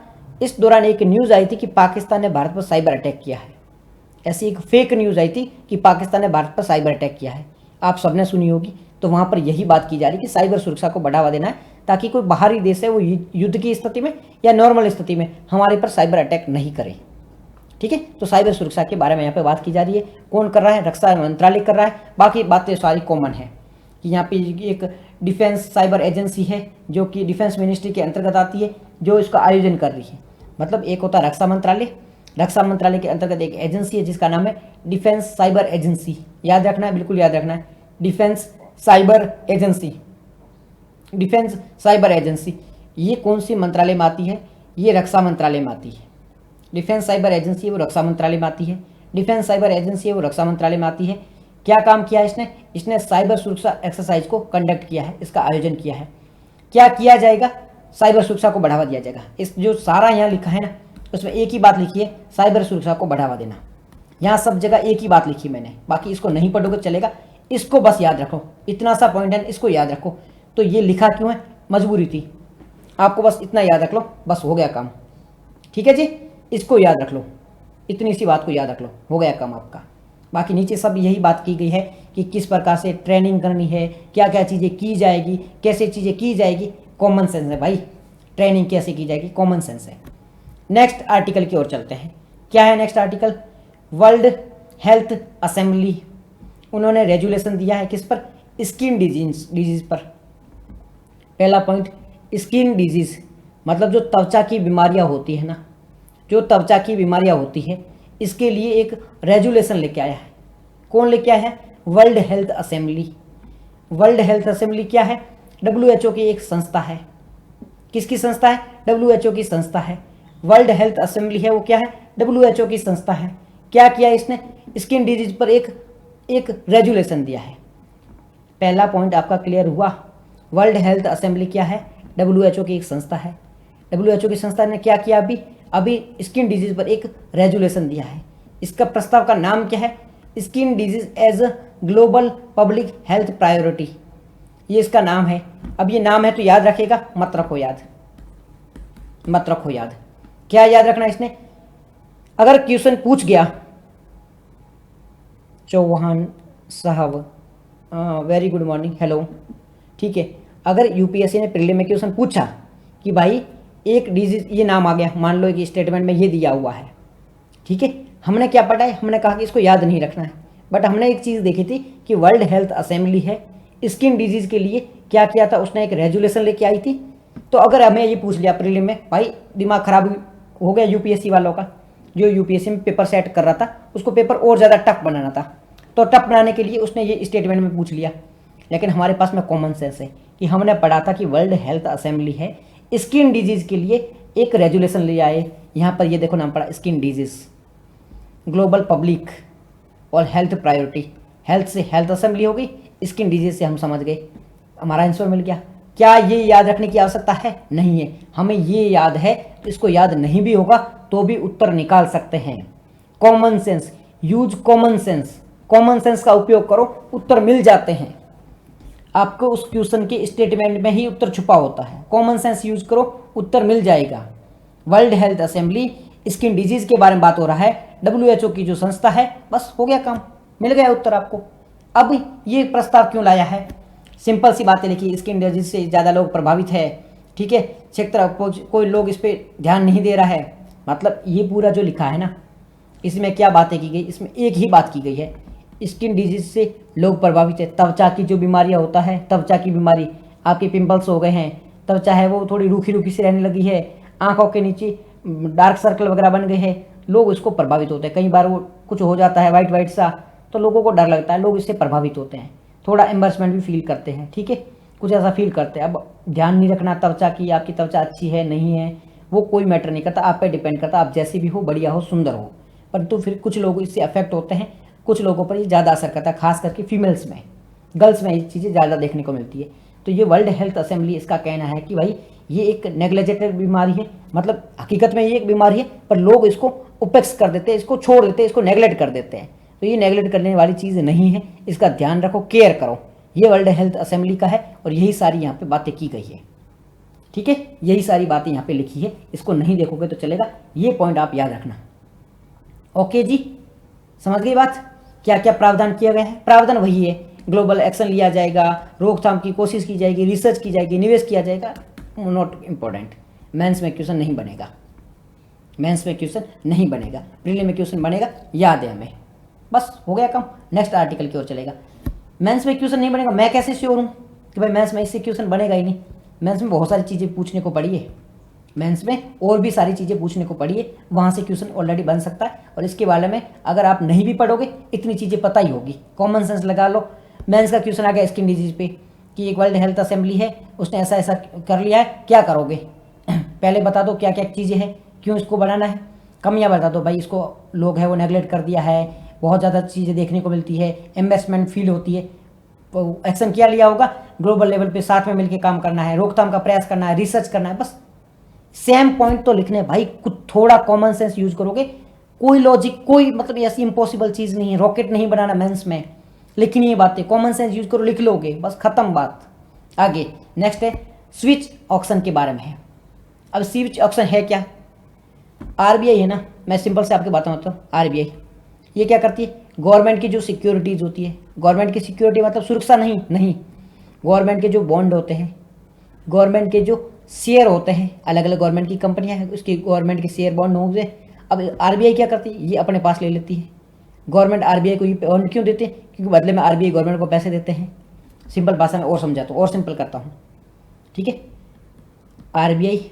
इस दौरान एक न्यूज़ आई थी कि पाकिस्तान ने भारत पर साइबर अटैक किया है। ऐसी एक फेक न्यूज़ आई थी कि पाकिस्तान ने भारत पर साइबर अटैक किया है, आप सबने सुनी होगी। तो वहाँ पर यही बात की जा रही है कि साइबर सुरक्षा को बढ़ावा देना है, ताकि कोई बाहरी देश है वो युद्ध की स्थिति में या नॉर्मल स्थिति में हमारे पर साइबर अटैक नहीं करे। ठीक है, तो साइबर सुरक्षा के बारे में यहाँ पे बात की जा रही है। कौन कर रहा है? रक्षा मंत्रालय कर रहा है। बाकी बातें सारी कॉमन है कि यहाँ पे एक डिफेंस साइबर एजेंसी है जो कि डिफेंस मिनिस्ट्री के अंतर्गत आती है, जो इसका आयोजन कर रही है। मतलब एक होता है रक्षा मंत्रालय, रक्षा मंत्रालय के अंतर्गत एक एजेंसी है जिसका नाम है डिफेंस साइबर एजेंसी। याद रखना है, बिल्कुल याद रखना है, defence cyber agency, defence cyber agency. ये कौन सी मंत्रालय में आती है? ये रक्षा मंत्रालय में आती है। डिफेंस साइबर एजेंसी है वो रक्षा मंत्रालय में आती है, डिफेंस साइबर एजेंसी है वो रक्षा मंत्रालय में आती है। क्या काम किया इसने साइबर सुरक्षा एक्सरसाइज को कंडक्ट किया है, इसका आयोजन किया है। क्या किया जाएगा? साइबर सुरक्षा को बढ़ावा दिया जाएगा। इस जो सारा यहाँ लिखा है ना, उसमें एक ही बात लिखी है, साइबर सुरक्षा को बढ़ावा देना। यहाँ सब जगह एक ही बात लिखी मैंने, बाकी इसको नहीं पढ़ोगे चलेगा, इसको बस याद रखो, इतना सा पॉइंट है, इसको याद रखो। तो ये लिखा क्यों है? मजबूरी थी, आपको बस इतना याद रख लो, बस हो गया काम। ठीक है जी, इसको याद रख लो, इतनी सी बात को याद रख लो, हो गया काम आपका। बाकी नीचे सब यही बात की गई है कि किस प्रकार से ट्रेनिंग करनी है, क्या क्या चीज़ें की जाएगी, कैसे चीज़ें की जाएगी। कॉमन सेंस है भाई, ट्रेनिंग कैसे की जाएगी, कॉमन सेंस है। नेक्स्ट आर्टिकल की ओर चलते हैं। क्या है next article? World health assembly, उन्होंने रेजुलेशन दिया है किस पर? स्किन डिजीज पर। पहला पॉइंट, स्किन डिजीज़ मतलब जो त्वचा की बीमारियां होती है ना, जो त्वचा की बीमारियां होती है, इसके लिए एक रेजुलेशन लेके आया है। कौन लेके आया है? World health assembly. World health assembly क्या है? WHO की एक संस्था है। किसकी संस्था है? WHO की संस्था है। वर्ल्ड हेल्थ असेंबली है वो क्या है? WHO की संस्था है। क्या किया इसने? स्किन डिजीज पर एक रेजुलेशन दिया है। पहला पॉइंट आपका क्लियर हुआ। वर्ल्ड हेल्थ असेंबली क्या है? WHO की एक संस्था है। WHO की संस्था ने क्या किया? अभी स्किन डिजीज पर एक रेजुलेशन दिया है। इसका प्रस्ताव का नाम क्या है? Skin disease as global public health priority, ये इसका नाम है। अब ये नाम है तो याद रखेगा, मत रखो याद, मत रखो याद। क्या याद रखना इसने? अगर क्वेश्चन पूछ गया, चौहान साहब वेरी गुड मॉर्निंग, हेलो, ठीक है, अगर यूपीएससी ने प्रीलिम में क्वेश्चन पूछा कि भाई एक डिजीज, ये नाम आ गया, मान लो कि स्टेटमेंट में ये दिया हुआ है, ठीक है, हमने क्या पढ़ा है? हमने कहा कि इसको याद नहीं रखना है, बट हमने एक चीज़ देखी थी कि वर्ल्ड हेल्थ असेंबली है, स्किन डिजीज के लिए क्या किया था? उसने एक रेजुलेशन लेके आई थी। तो अगर हमें ये पूछ लिया प्रीलिम में, भाई दिमाग खराब हो गया यूपीएससी वालों का, जो यूपीएससी में पेपर सेट कर रहा था उसको पेपर और ज़्यादा टफ बनाना था, तो टफ बनाने के लिए उसने ये स्टेटमेंट में पूछ लिया। लेकिन हमारे पास में कॉमन सेंस है कि हमने पढ़ा था कि वर्ल्ड हेल्थ असेंबली है, स्किन डिजीज के लिए एक रेजुलेशन ले आए। यहाँ पर ये देखो नाम पड़ा, स्किन डिजीज, ग्लोबल पब्लिक और हेल्थ प्रायोरिटी। हेल्थ से हेल्थ असेंबली हो गई, स्किन डिजीज से हम समझ गए, हमारा आंसर मिल गया। क्या ये याद रखने की आवश्यकता है? नहीं है, हमें ये याद है, इसको याद नहीं भी होगा तो भी उत्तर निकाल सकते हैं। Common sense, use common sense, common sense का उपयोग करो, उत्तर मिल जाते हैं। आपको उस क्वेश्चन के स्टेटमेंट में ही उत्तर छुपा होता है, कॉमन सेंस यूज करो, उत्तर मिल जाएगा। World health assembly, skin disease के बारे में बात हो रहा है, WHO की जो संस्था है, बस हो गया काम, मिल गया उत्तर आपको। अब ये प्रस्ताव क्यों लाया है? सिंपल सी बातें लिखी, स्किन डिजीज से ज़्यादा लोग प्रभावित है, ठीक है, क्षेत्र कोई लोग इस पर ध्यान नहीं दे रहा है, मतलब ये पूरा जो लिखा है ना, इसमें क्या बातें की गई? इसमें एक ही बात की गई है, स्किन डिजीज से लोग प्रभावित है। त्वचा की जो बीमारियां होता है, त्वचा की बीमारी, आपके पिंपल्स हो गए हैं, त्वचा है वो थोड़ी रूखी रूखी सी रहने लगी है, आंखों के नीचे डार्क सर्कल वगैरह बन गए हैं, लोग इसको प्रभावित होते हैं। कई बार वो कुछ हो जाता है वाइट वाइट सा, तो लोगों को डर लगता है, लोग इससे प्रभावित होते हैं, थोड़ा एम्बैरेसमेंट भी फील करते हैं, ठीक है, कुछ ऐसा फील करते हैं। अब ध्यान नहीं रखना त्वचा की, आपकी त्वचा अच्छी है नहीं है, वो कोई मैटर नहीं करता, आप पे डिपेंड करता, आप जैसी भी हो, बढ़िया हो, सुंदर हो, परंतु फिर कुछ लोग इससे अफेक्ट होते हैं, कुछ लोगों पर ये ज़्यादा असर करता है, खास करके फीमेल्स में, गर्ल्स में ये चीज़ें ज़्यादा देखने को मिलती है। तो ये वर्ल्ड हेल्थ असेंबली इसका कहना है कि भाई ये एक नेग्लेजेटेड बीमारी है, मतलब हकीकत में ये एक बीमारी है, पर लोग इसको उपेक्ष कर देते हैं, इसको छोड़ देते हैं, इसको नेग्लेक्ट कर देते हैं। तो ये नेग्लेक्ट करने वाली चीज़ नहीं है, इसका ध्यान रखो, केयर करो। ये वर्ल्ड हेल्थ असेंबली का है और यही सारी यहाँ पे बातें की गई है, ठीक है, यही सारी बातें यहाँ पे लिखी है, इसको नहीं देखोगे तो चलेगा, ये पॉइंट आप याद रखना। ओके जी, समझ गई बात? क्या क्या प्रावधान किया गया है? प्रावधान वही है, ग्लोबल एक्शन लिया जाएगा, रोकथाम की कोशिश की जाएगी, रिसर्च की जाएगी, निवेश किया जाएगा। नॉट इम्पोर्टेंट, मेंस में क्वेश्चन नहीं बनेगा, मेंस में क्वेश्चन नहीं बनेगा, प्रीलिम में क्वेश्चन बनेगा, याद है हमें, बस हो गया काम। नेक्स्ट आर्टिकल की ओर चलेगा। मेंस में क्वेश्चन नहीं बनेगा, मैं कैसे श्योर हूँ कि भाई मेंस में इससे क्वेश्चन बनेगा ही नहीं? मेंस में बहुत सारी चीज़ें पूछने को पड़ी है, मेंस में और भी सारी चीज़ें पूछने को पड़ी है, वहाँ से क्वेश्चन ऑलरेडी बन सकता है। और इसके बारे में अगर आप नहीं भी पढ़ोगे, इतनी चीज़ें पता ही होगी, कॉमन सेंस लगा लो। मेंस का क्वेश्चन आ गया स्किन डिजीज पे कि एक वर्ल्ड हेल्थ असेंबली है, उसने ऐसा ऐसा कर लिया है, क्या करोगे? पहले बता दो क्या क्या चीज़ें हैं, क्यों इसको बनाना है, कमियाँ बता दो, भाई इसको लोग है वो नेगलेक्ट कर दिया है, बहुत ज़्यादा चीज़ें देखने को मिलती है, एम्बेसमेंट फील होती है, एक्शन क्या लिया होगा, ग्लोबल लेवल पे साथ में मिलकर काम करना है, रोकथाम का प्रयास करना है, रिसर्च करना है, बस सेम पॉइंट तो लिखने भाई, कुछ थोड़ा कॉमन सेंस यूज करोगे, कोई लॉजिक, कोई मतलब ऐसी इम्पॉसिबल चीज़ नहीं है, रॉकेट नहीं बनाना मेंस में, लिखनी है बातें, कॉमन सेंस यूज करो, लिख लोगे, बस खत्म बात। आगे नेक्स्ट है स्विच ऑक्शन के बारे में है। अब स्विच ऑक्शन है क्या? आरबीआई है ना, मैं सिंपल से आपके बताता हूँ। आरबीआई ये क्या करती है? गवर्नमेंट की जो सिक्योरिटीज़ होती है, गवर्नमेंट की सिक्योरिटी मतलब सुरक्षा नहीं, नहीं, गवर्नमेंट के जो बॉन्ड होते हैं, गवर्नमेंट के जो शेयर होते हैं, अलग अलग गवर्नमेंट की कंपनियां हैं, उसकी गवर्नमेंट के शेयर बॉन्ड होंगे। अब आरबीआई क्या करती है? ये अपने पास ले लेती है। गवर्नमेंट आरबीआई को ये बॉन्ड क्यों देते हैं? क्योंकि बदले में आरबीआई गवर्नमेंट को पैसे देते हैं। सिंपल भाषा में और समझाता हूँ, और सिंपल करता हूँ। ठीक है। आरबीआई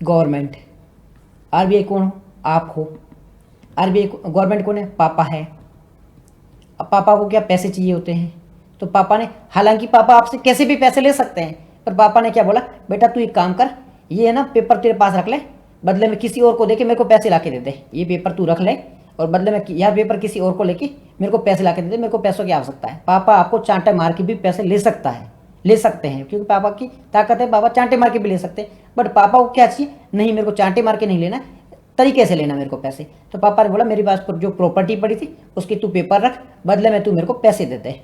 गवर्नमेंट, आरबीआई कौन हो? आप हो। आरबीआई गवर्नमेंट कौन है? पापा है। अब पापा को क्या पैसे चाहिए होते हैं, तो पापा ने, हालांकि पापा आपसे कैसे भी पैसे ले सकते हैं, पर पापा ने क्या बोला, बेटा तू एक काम कर, ये है ना पेपर तेरे पास रख ले, बदले में किसी और को देके मेरे को पैसे ला के दे दे। ये पेपर तू रख ले और बदले में यह पेपर किसी और को लेके मेरे को पैसे ला के दे दे, मेरे को पैसों की आवश्यकता है। पापा आपको चांटे मार के भी पैसे ले सकता है, ले सकते हैं, क्योंकि पापा की ताकत है, पापा चांटे मार के भी ले सकते हैं। बट पापा को क्या चाहिए, नहीं मेरे को चांटे मार के नहीं लेना, तरीके से लेना मेरे को पैसे। तो पापा ने बोला मेरे पास जो प्रॉपर्टी पड़ी थी उसकी तू पेपर रख, बदले में तू मेरे को पैसे दे दे।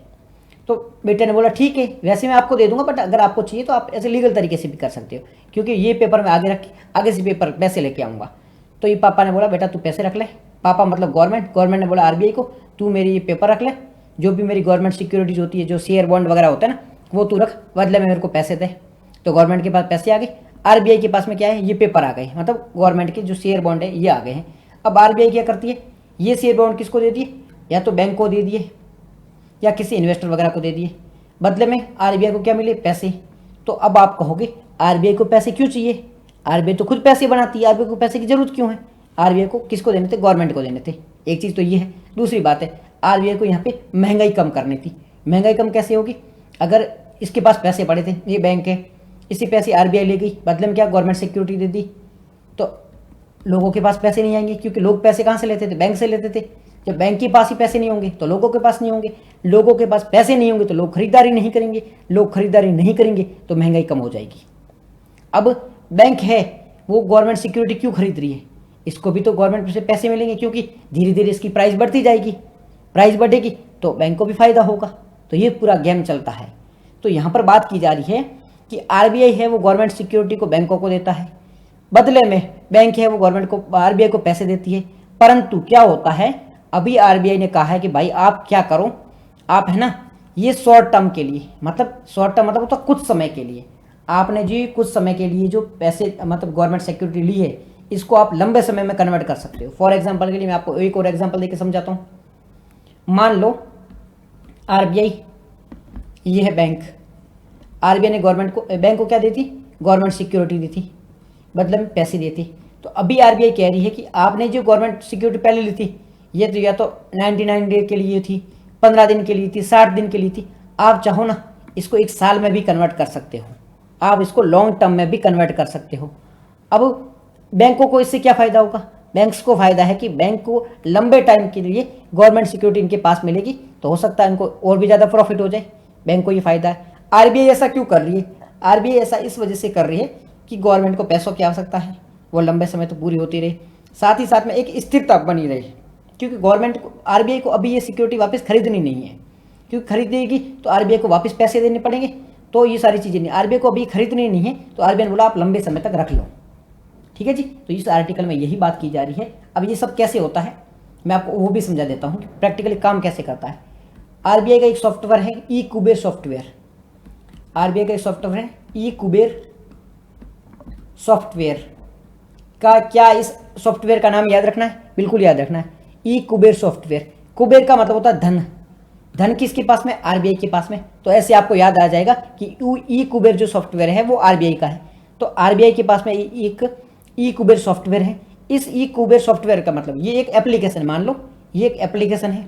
तो बेटे ने बोला ठीक है, वैसे मैं आपको दे दूंगा, बट अगर आपको चाहिए तो आप ऐसे लीगल तरीके से भी कर सकते हो, क्योंकि ये पेपर मैं आगे रख के आगे से पेपर पैसे लेके आऊँगा। तो ये पापा ने बोला बेटा तू पैसे रख ले। पापा मतलब गवर्नमेंट ने बोला आरबीआई को तू मेरी ये पेपर रख ले, जो भी मेरी गवर्नमेंट सिक्योरिटीज होती है, जो शेयर बॉन्ड वगैरह होता है ना, वो तू रख, बदले में मेरे को पैसे दे। तो गवर्नमेंट के पास पैसे आ गए, आरबीआई के पास में क्या है, ये पेपर आ गए, मतलब गवर्नमेंट के जो शेयर बॉन्ड है ये आ गए हैं। अब आरबीआई क्या करती है, ये शेयर बॉन्ड किसको दे दिए, या तो बैंक को दे दिए या किसी इन्वेस्टर वगैरह को दे दिए, बदले में आरबीआई को क्या मिले, पैसे। तो अब आप कहोगे आरबीआई को पैसे क्यों चाहिए, आरबीआई तो खुद पैसे बनाती है, आरबीआई को पैसे की जरूरत क्यों है। आरबीआई को किसको देने थे, गवर्नमेंट को देने थे। एक चीज़ तो ये है। दूसरी बात है, आरबीआई को यहाँ पे महंगाई कम करनी थी। महंगाई कम कैसे होगी, अगर इसके पास पैसे पड़े थे, ये बैंक है, इसी पैसे आरबीआई ले गई, बदले में क्या गवर्नमेंट सिक्योरिटी दे दी, तो लोगों के पास पैसे नहीं आएंगे, क्योंकि लोग पैसे कहाँ से लेते थे, बैंक से लेते थे। जब बैंक के पास ही पैसे नहीं होंगे तो लोगों के पास नहीं होंगे, लोगों के पास पैसे नहीं होंगे तो लोग खरीदारी नहीं करेंगे, लोग खरीदारी नहीं करेंगे तो महंगाई कम हो जाएगी। अब बैंक है वो गवर्नमेंट सिक्योरिटी क्यों खरीद रही है, इसको भी तो गवर्नमेंट से पैसे मिलेंगे, क्योंकि धीरे धीरे इसकी प्राइस बढ़ती जाएगी, प्राइस बढ़ेगी तो बैंक को भी फायदा होगा। तो ये पूरा गेम चलता है। तो यहाँ पर बात की जा रही है कि आरबीआई है वो गवर्नमेंट सिक्योरिटी को बैंकों को देता है, बदले में बैंक है वो गवर्नमेंट को, आरबीआई को पैसे देती है। परंतु क्या होता है, अभी आरबीआई ने कहा है कि भाई आप क्या करो, आप है ना ये शॉर्ट टर्म के लिए, मतलब शॉर्ट टर्म मतलब होता कुछ समय के लिए, आपने जी कुछ समय के लिए जो पैसे मतलब गवर्नमेंट सिक्योरिटी ली है, इसको आप लंबे समय में कन्वर्ट कर सकते हो। फॉर एग्जांपल के लिए मैं आपको एक और एग्जांपल देके समझाता हूँ। मान लो आरबीआई ये है बैंक, आरबीआई ने गवर्नमेंट को, बैंक को क्या दी थी, गवर्नमेंट सिक्योरिटी दी थी, बदले में पैसे दिए थे। तो अभी आरबीआई कह रही है कि आपने जो गवर्नमेंट सिक्योरिटी पहले ली थी, ये तो या तो 99 डे के लिए थी, 15 दिन के लिए थी, 60 दिन के लिए थी, आप चाहो ना इसको एक साल में भी कन्वर्ट कर सकते हो, आप इसको लॉन्ग टर्म में भी कन्वर्ट कर सकते हो। अब बैंकों को इससे क्या फ़ायदा होगा, बैंक्स को फ़ायदा है कि बैंक को लंबे टाइम के लिए गवर्नमेंट सिक्योरिटी इनके पास मिलेगी, तो हो सकता है इनको और भी ज़्यादा प्रॉफिट हो जाए, बैंक को ये फ़ायदा है। आरबीआई ऐसा क्यों कर रही है, आरबीआई ऐसा इस वजह से कर रही है कि गवर्नमेंट को पैसों की आवश्यकता है, वो लंबे समय तो पूरी होती रहे, साथ ही साथ में एक स्थिरता बनी रही, क्योंकि गवर्नमेंट को, आरबीआई को अभी ये सिक्योरिटी वापस खरीदनी नहीं है, क्योंकि खरीदेगी तो आरबीआई को वापस पैसे देने पड़ेंगे, तो ये सारी चीज़ें नहीं, आरबीआई को अभी खरीदनी नहीं है, तो आरबीआई ने बोला आप लंबे समय तक रख लो। ठीक है जी, तो इस आर्टिकल में यही बात की जा रही है। अब ये सब कैसे होता है मैं आपको वो भी समझा देता हूँ कि प्रैक्टिकली काम कैसे करता है। आरबीआई का एक सॉफ्टवेयर है ई कुबेर सॉफ्टवेयर, आरबीआई का एक सॉफ्टवेयर है ई कुबेर सॉफ्टवेयर का, क्या इस सॉफ्टवेयर का नाम याद रखना है, बिल्कुल याद रखना है, ई कुबेर सॉफ्टवेयर। कुबेर का मतलब होता है धन, धन किसके पास में, आरबीआई के पास में। तो ऐसे आपको याद आ जाएगा कि ई कुबेर जो सॉफ्टवेयर है वो आरबीआई का है, तो आरबीआई के पास में एक ई कुबेर सॉफ्टवेयर है। इस ई कुबेर सॉफ्टवेयर का मतलब ये एक एप्लीकेशन, मान लो ये एक एप्लीकेशन है,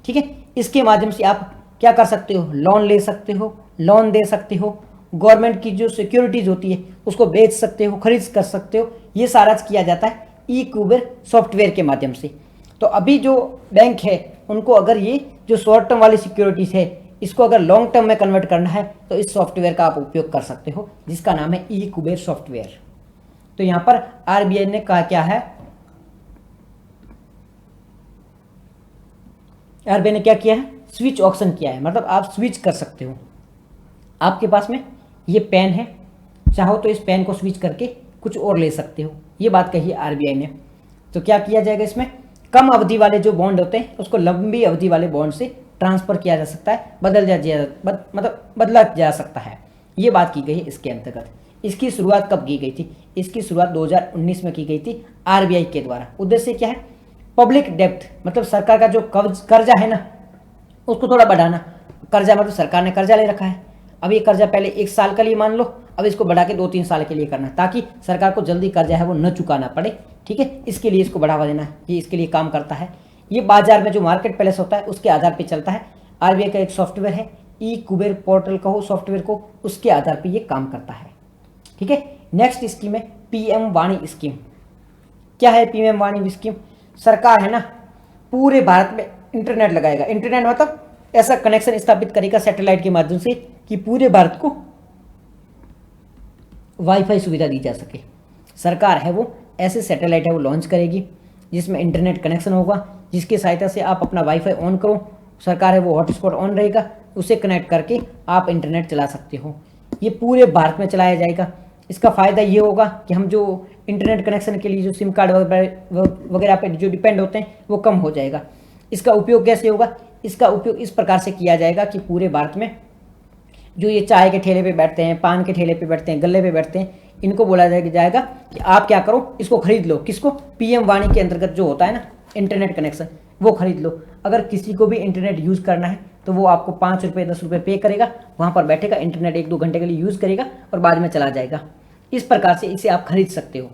ठीक है, इसके माध्यम से आप क्या कर सकते हो, लोन ले सकते हो, लोन दे सकते हो, गवर्नमेंट की जो सिक्योरिटीज होती है उसको बेच सकते हो, खरीद कर सकते हो, ये सारा किया जाता है ई कुबेर सॉफ्टवेयर के माध्यम से। तो अभी जो बैंक है उनको अगर ये जो शॉर्ट टर्म वाली सिक्योरिटीज है इसको अगर लॉन्ग टर्म में कन्वर्ट करना है तो इस सॉफ्टवेयर का आप उपयोग कर सकते हो, जिसका नाम है ई कुबेर सॉफ्टवेयर। तो यहां पर आरबीआई ने कहा क्या है, आरबीआई ने क्या किया है, स्विच ऑप्शन किया है, मतलब आप स्विच कर सकते हो। आपके पास में ये पेन है, चाहो तो इस पेन को स्विच करके कुछ और ले सकते हो, ये बात कही है आरबीआई ने। तो क्या किया जाएगा, इसमें कम अवधि वाले जो बॉन्ड होते हैं उसको लंबी अवधि वाले बॉन्ड से ट्रांसफर किया जा सकता है, बदला जा सकता है, ये बात की गई है इसके अंतर्गत। इसकी शुरुआत कब की गई थी, इसकी शुरुआत 2019 में की गई थी आरबीआई के द्वारा। उद्देश्य क्या है, पब्लिक डेब्ट मतलब सरकार का जो कर्जा है ना उसको थोड़ा बढ़ाना। कर्जा मतलब सरकार ने कर्जा ले रखा है, अब ये कर्जा पहले 1 साल के लिए मान लो, अब इसको बढ़ा के 2-3 साल के लिए करना, ताकि सरकार को जल्दी कर्जा है वो न चुकाना पड़े। ठीक है, इसके लिए इसको बढ़ावा देना, ये इसके लिए काम करता है। ये बाजार में जो मार्केट प्लेस होता है उसके आधार पर चलता है। आरबीआई का एक सॉफ्टवेयर है, ई कुबेर पोर्टल कहो सॉफ्टवेयर को, उसके आधार पर ये काम करता है। ठीक है, नेक्स्ट स्कीम है पीएम वाणी स्कीम। क्या है पीएम वाणी स्कीम? सरकार है ना पूरे भारत में इंटरनेट लगाएगा। इंटरनेट मतलब ऐसा कनेक्शन स्थापित करेगा सैटेलाइट के माध्यम से कि पूरे भारत को वाईफाई सुविधा दी जा सके। सरकार है वो ऐसे सैटेलाइट है वो लॉन्च करेगी जिसमें इंटरनेट कनेक्शन होगा, जिसकी सहायता से आप अपना वाईफाई ऑन करो, सरकार है वो हॉटस्पॉट ऑन रहेगा, उसे कनेक्ट करके आप इंटरनेट चला सकते हो। ये पूरे भारत में चलाया जाएगा। इसका फ़ायदा ये होगा कि हम जो इंटरनेट कनेक्शन के लिए जो सिम कार्ड वगैरह पे जो डिपेंड होते हैं वो कम हो जाएगा। इसका उपयोग कैसे होगा? इसका उपयोग इस प्रकार से किया जाएगा कि पूरे भारत में जो ये चाय के ठेले पे बैठते हैं, पान के ठेले पे बैठते हैं, गल्ले पे बैठते हैं, इनको बोला जाएगा कि आप क्या करो, इसको खरीद लो। किसको? पीएम वाणी के अंतर्गत जो होता है ना इंटरनेट कनेक्शन, वो खरीद लो। अगर किसी को भी इंटरनेट यूज़ करना है तो वो आपको 5 रुपये 10 रुपये पे करेगा, वहाँ पर बैठेगा, इंटरनेट 1-2 घंटे के लिए यूज़ करेगा और बाद में चला जाएगा। इस प्रकार से इसे आप खरीद सकते हो।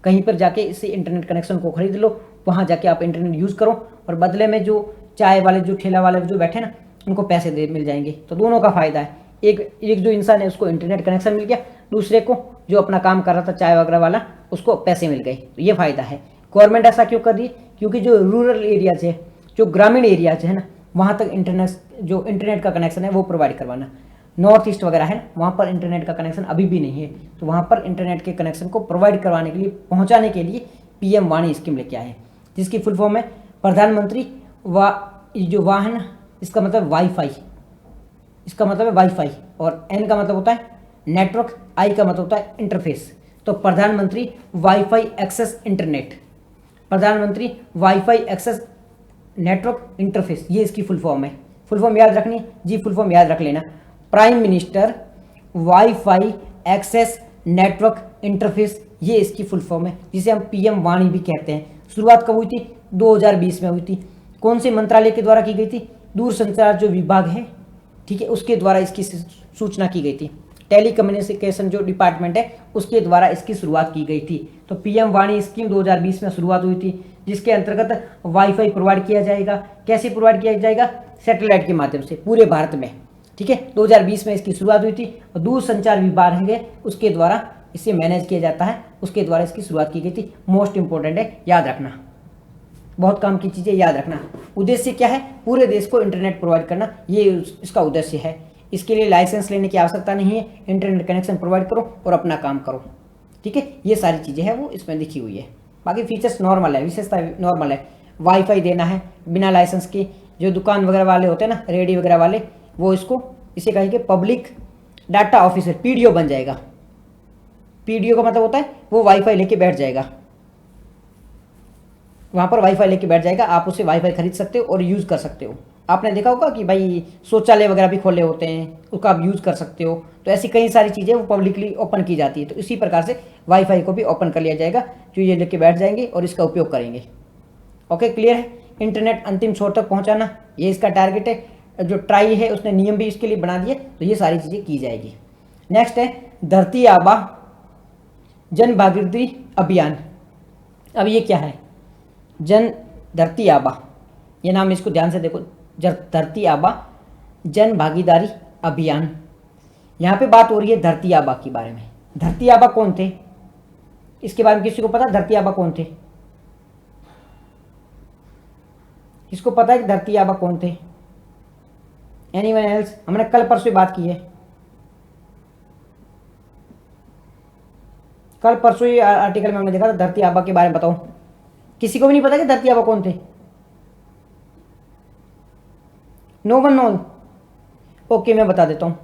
कहीं पर जाके इसे इंटरनेट कनेक्शन को खरीद लो, वहाँ जाके आप इंटरनेट यूज़ करो और बदले में जो चाय वाले जो ठेला वाले जो बैठे ना उनको पैसे मिल जाएंगे। तो दोनों का फ़ायदा है। एक जो इंसान है उसको इंटरनेट कनेक्शन मिल गया, दूसरे को जो अपना काम कर रहा था चाय वगैरह वाला उसको पैसे मिल गए। तो ये फ़ायदा है। गवर्नमेंट ऐसा क्यों कर रही है? क्योंकि जो रूरल एरियाज है, जो ग्रामीण एरियाज है ना, वहाँ तक इंटरनेट का कनेक्शन है वो प्रोवाइड करवाना। नॉर्थ ईस्ट वगैरह है वहाँ पर इंटरनेट का कनेक्शन अभी भी नहीं है, तो वहाँ पर इंटरनेट के कनेक्शन को प्रोवाइड करवाने के लिए, पहुँचाने के लिए पीएम वाणी स्कीम लेके आए हैं, जिसकी फुल फॉर्म है प्रधानमंत्री जो वाहन, इसका मतलब वाईफाई, इसका मतलब है वाईफाई, और एन का मतलब होता है नेटवर्क, आई का मतलब होता है इंटरफेस। तो प्रधानमंत्री वाईफाई एक्सेस इंटरनेट, प्रधानमंत्री वाईफाई एक्सेस नेटवर्क इंटरफेस, ये इसकी फुल फॉर्म है। फुल फॉर्म याद रखनी जी, फुल फॉर्म याद रख लेना, prime minister wifi access network interface, ये इसकी फुल फॉर्म है, जिसे हम पीएम वाणी भी कहते हैं। शुरुआत कब हुई थी? 2020 में हुई थी। कौन से मंत्रालय के द्वारा की गई थी? दूरसंचार जो विभाग है, ठीक है, उसके द्वारा इसकी सूचना की गई थी। टेली कम्युनिकेशन जो डिपार्टमेंट है उसके द्वारा इसकी शुरुआत की गई थी। तो पीएम वाणी स्कीम 2020 में शुरुआत हुई थी, जिसके अंतर्गत वाईफाई प्रोवाइड किया जाएगा। कैसे प्रोवाइड किया जाएगा? सैटेलाइट के माध्यम से पूरे भारत में। ठीक है, 2020 में इसकी शुरुआत हुई थी और दूरसंचार विभाग है उसके द्वारा इसे मैनेज किया जाता है, उसके द्वारा इसकी शुरुआत की गई थी। मोस्ट इंपॉर्टेंट है, याद रखना, बहुत काम की चीज़ें याद रखना। उद्देश्य क्या है? पूरे देश को इंटरनेट प्रोवाइड करना, ये इसका उद्देश्य है। इसके लिए लाइसेंस लेने की आवश्यकता नहीं है, इंटरनेट कनेक्शन प्रोवाइड करो और अपना काम करो। ठीक है, ये सारी चीज़ें हैं वो इसमें लिखी हुई है। बाकी फीचर्स नॉर्मल है, विशेषता नॉर्मल है। वाईफाई देना है बिना लाइसेंस के, जो दुकान वगैरह वाले होते हैं ना, रेडी वगैरह वाले, वो इसे कहेंगे पब्लिक डाटा ऑफिसर, पीडीओ बन जाएगा। पीडीओ का मतलब होता है वो वाईफाई लेके बैठ जाएगा, वहाँ पर वाईफाई लेके बैठ जाएगा, आप उसे वाईफाई खरीद सकते हो और यूज़ कर सकते हो। आपने देखा होगा कि भाई शौचालय वगैरह भी खोले होते हैं, उसका आप यूज़ कर सकते हो। तो ऐसी कई सारी चीज़ें वो पब्लिकली ओपन की जाती है। तो इसी प्रकार से वाईफाई को भी ओपन कर लिया जाएगा, जो ये लेके बैठ जाएंगे और इसका उपयोग करेंगे। ओके, क्लियर है? इंटरनेट अंतिम छोर तक पहुँचाना, ये इसका टारगेट है। जो ट्राई है उसने नियम भी इसके लिए बना दिए, तो ये सारी चीज़ें की जाएगी। नेक्स्ट है धरती आबा जन भागीदारी अभियान। अब ये क्या है? धरती आबा, ये नाम इसको ध्यान से देखो, धरती आबा जन भागीदारी अभियान। यहाँ पे बात हो रही है धरती आबा के बारे में। धरती आबा कौन थे? इसके बारे में किसी को पता? धरती आबा कौन थे? किसको पता है कि धरती आबा कौन थे? Anyone else? हमने कल परसों बात की है, कल परसों ये आर्टिकल में हमने देखा था। धरती आबा के बारे में बताओ, किसी को भी नहीं पता कि धरती आबा कौन थे? No one no? ओके, मैं बता देता हूं।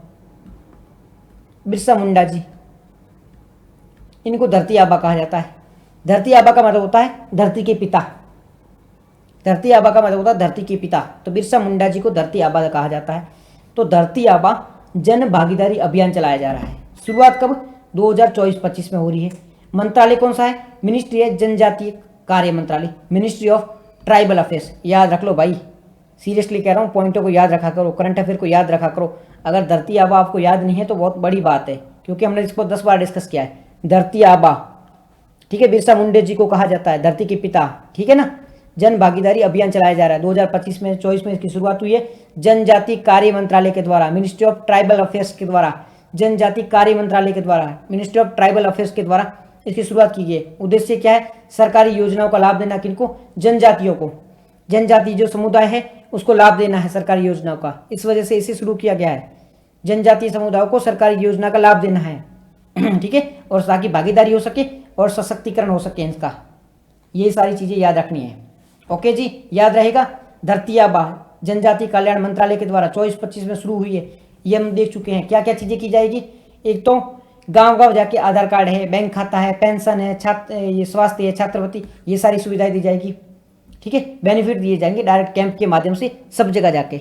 बिरसा मुंडा जी, इनको धरती आबा कहा जाता है। धरती आबा का मतलब होता है धरती के पिता। धरती आबा का मतलब होता है धरती के पिता। तो बिरसा मुंडा जी को धरती आबा कहा जाता है। तो धरती आबा जन भागीदारी अभियान चलाया जा रहा है। शुरुआत कब? 2024-25 में हो रही है। मंत्रालय कौन सा है? मिनिस्ट्री है जनजातीय कार्य मंत्रालय, मिनिस्ट्री ऑफ ट्राइबल अफेयर्स। याद रख लो भाई, सीरियसली कह रहा हूँ, पॉइंटों को याद रखा करो, करंट अफेयर को याद रखा करो। अगर धरती आबा आपको याद नहीं है तो बहुत बड़ी बात है, क्योंकि हमने इसको 10 बार डिस्कस किया है। धरती आबा, ठीक है, बिरसा मुंडा जी को कहा जाता है धरती के पिता, ठीक है ना। जन भागीदारी अभियान चलाया जा रहा है 2025 में, 24 में इसकी शुरुआत हुई है जनजाति कार्य मंत्रालय के द्वारा, मिनिस्ट्री ऑफ ट्राइबल अफेयर्स के द्वारा, जनजाति कार्य मंत्रालय के द्वारा, मिनिस्ट्री ऑफ ट्राइबल अफेयर्स के द्वारा इसकी शुरुआत की गई। उद्देश्य क्या है? सरकारी योजनाओं का लाभ देना, किनको? जनजातियों को, जनजाति जो समुदाय है उसको लाभ देना है सरकारी योजनाओं का, इस वजह से इसे शुरू किया गया है। जनजातीय समुदायों को सरकारी योजना का लाभ देना है ठीक है, और ताकि भागीदारी हो सके और सशक्तिकरण हो सके इसका, ये सारी चीजें याद रखनी है। ओके जी, याद रहेगा। धरती आबा जनजाति कल्याण मंत्रालय के द्वारा 24-25 में शुरू हुई है, ये हम देख चुके हैं। क्या क्या चीजें की जाएगी? एक तो गांव गांव जाके आधार कार्ड है, बैंक खाता है, पेंशन है, छात्र ये स्वास्थ्य है, छात्रवृत्ति, ये सारी सुविधाएं दी जाएगी, ठीक है। बेनिफिट दिए जाएंगे डायरेक्ट कैंप के माध्यम से सब जगह जाके।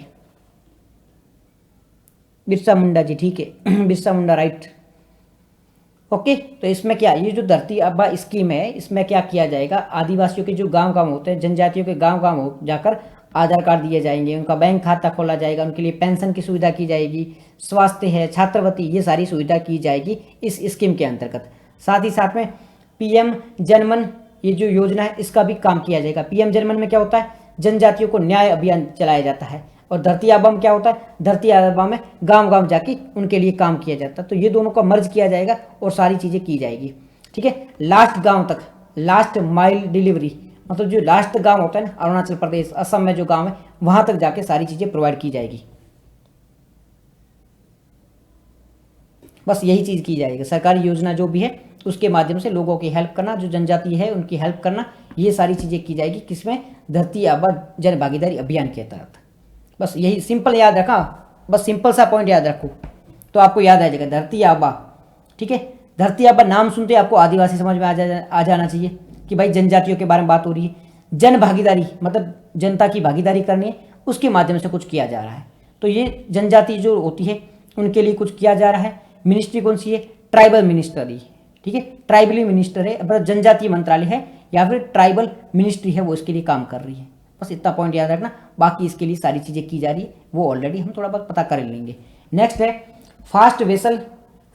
बिरसा मुंडा जी, ठीक है बिरसा मुंडा, राइट। ओके, तो इसमें क्या, ये जो धरती आबा स्कीम है इसमें क्या किया जाएगा? आदिवासियों के जो गांव गांव होते हैं, जनजातियों के गांव गांव जाकर आधार कार्ड दिए जाएंगे, उनका बैंक खाता खोला जाएगा, उनके लिए पेंशन की सुविधा की जाएगी, स्वास्थ्य है, छात्रवृत्ति, ये सारी सुविधा की जाएगी इस स्कीम के अंतर्गत। साथ ही साथ में पीएम जनमन, ये जो योजना है इसका भी काम किया जाएगा। पीएम जनमन में क्या होता है? जनजातियों को न्याय अभियान चलाया जाता है। और धरती आबा में क्या होता है? धरती आबा में गांव गांव जाके उनके लिए काम किया जाता है। तो ये दोनों का मर्ज किया जाएगा और सारी चीजें की जाएगी, ठीक है। लास्ट गांव तक, लास्ट माइल डिलीवरी, मतलब जो लास्ट गांव होता है ना, अरुणाचल प्रदेश, असम में जो गांव है वहां तक जाके सारी चीजें प्रोवाइड की जाएगी। बस यही चीज की जाएगी। सरकारी योजना जो भी है उसके माध्यम से लोगों की हेल्प करना, जो जनजाति है उनकी हेल्प करना, ये सारी चीजें की जाएगी। किसमें? धरती आबा जन भागीदारी अभियान के तहत। बस यही सिंपल याद रखा, बस सिंपल सा पॉइंट याद रखो तो आपको याद आ जाएगा धरती आबा, ठीक है। धरती आबा नाम सुनते आपको आदिवासी समझ में आ जाना चाहिए कि भाई जनजातियों के बारे में बात हो रही है। जन भागीदारी मतलब जनता की भागीदारी करनी है, उसके माध्यम से कुछ किया जा रहा है। तो ये जनजाति जो होती है उनके लिए कुछ किया जा रहा है। मिनिस्ट्री कौन सी है? ट्राइबल मिनिस्ट्री, ठीक है। ट्राइबली मिनिस्टर है, मतलब जनजातीय मंत्रालय है या फिर ट्राइबल मिनिस्ट्री है, वो इसके लिए काम कर रही है। बस इतना पॉइंट याद रखना, बाकी इसके लिए सारी चीजें की जा रही है, वो ऑलरेडी हम थोड़ा बहुत पता कर लेंगे। नेक्स्ट है fast vessel,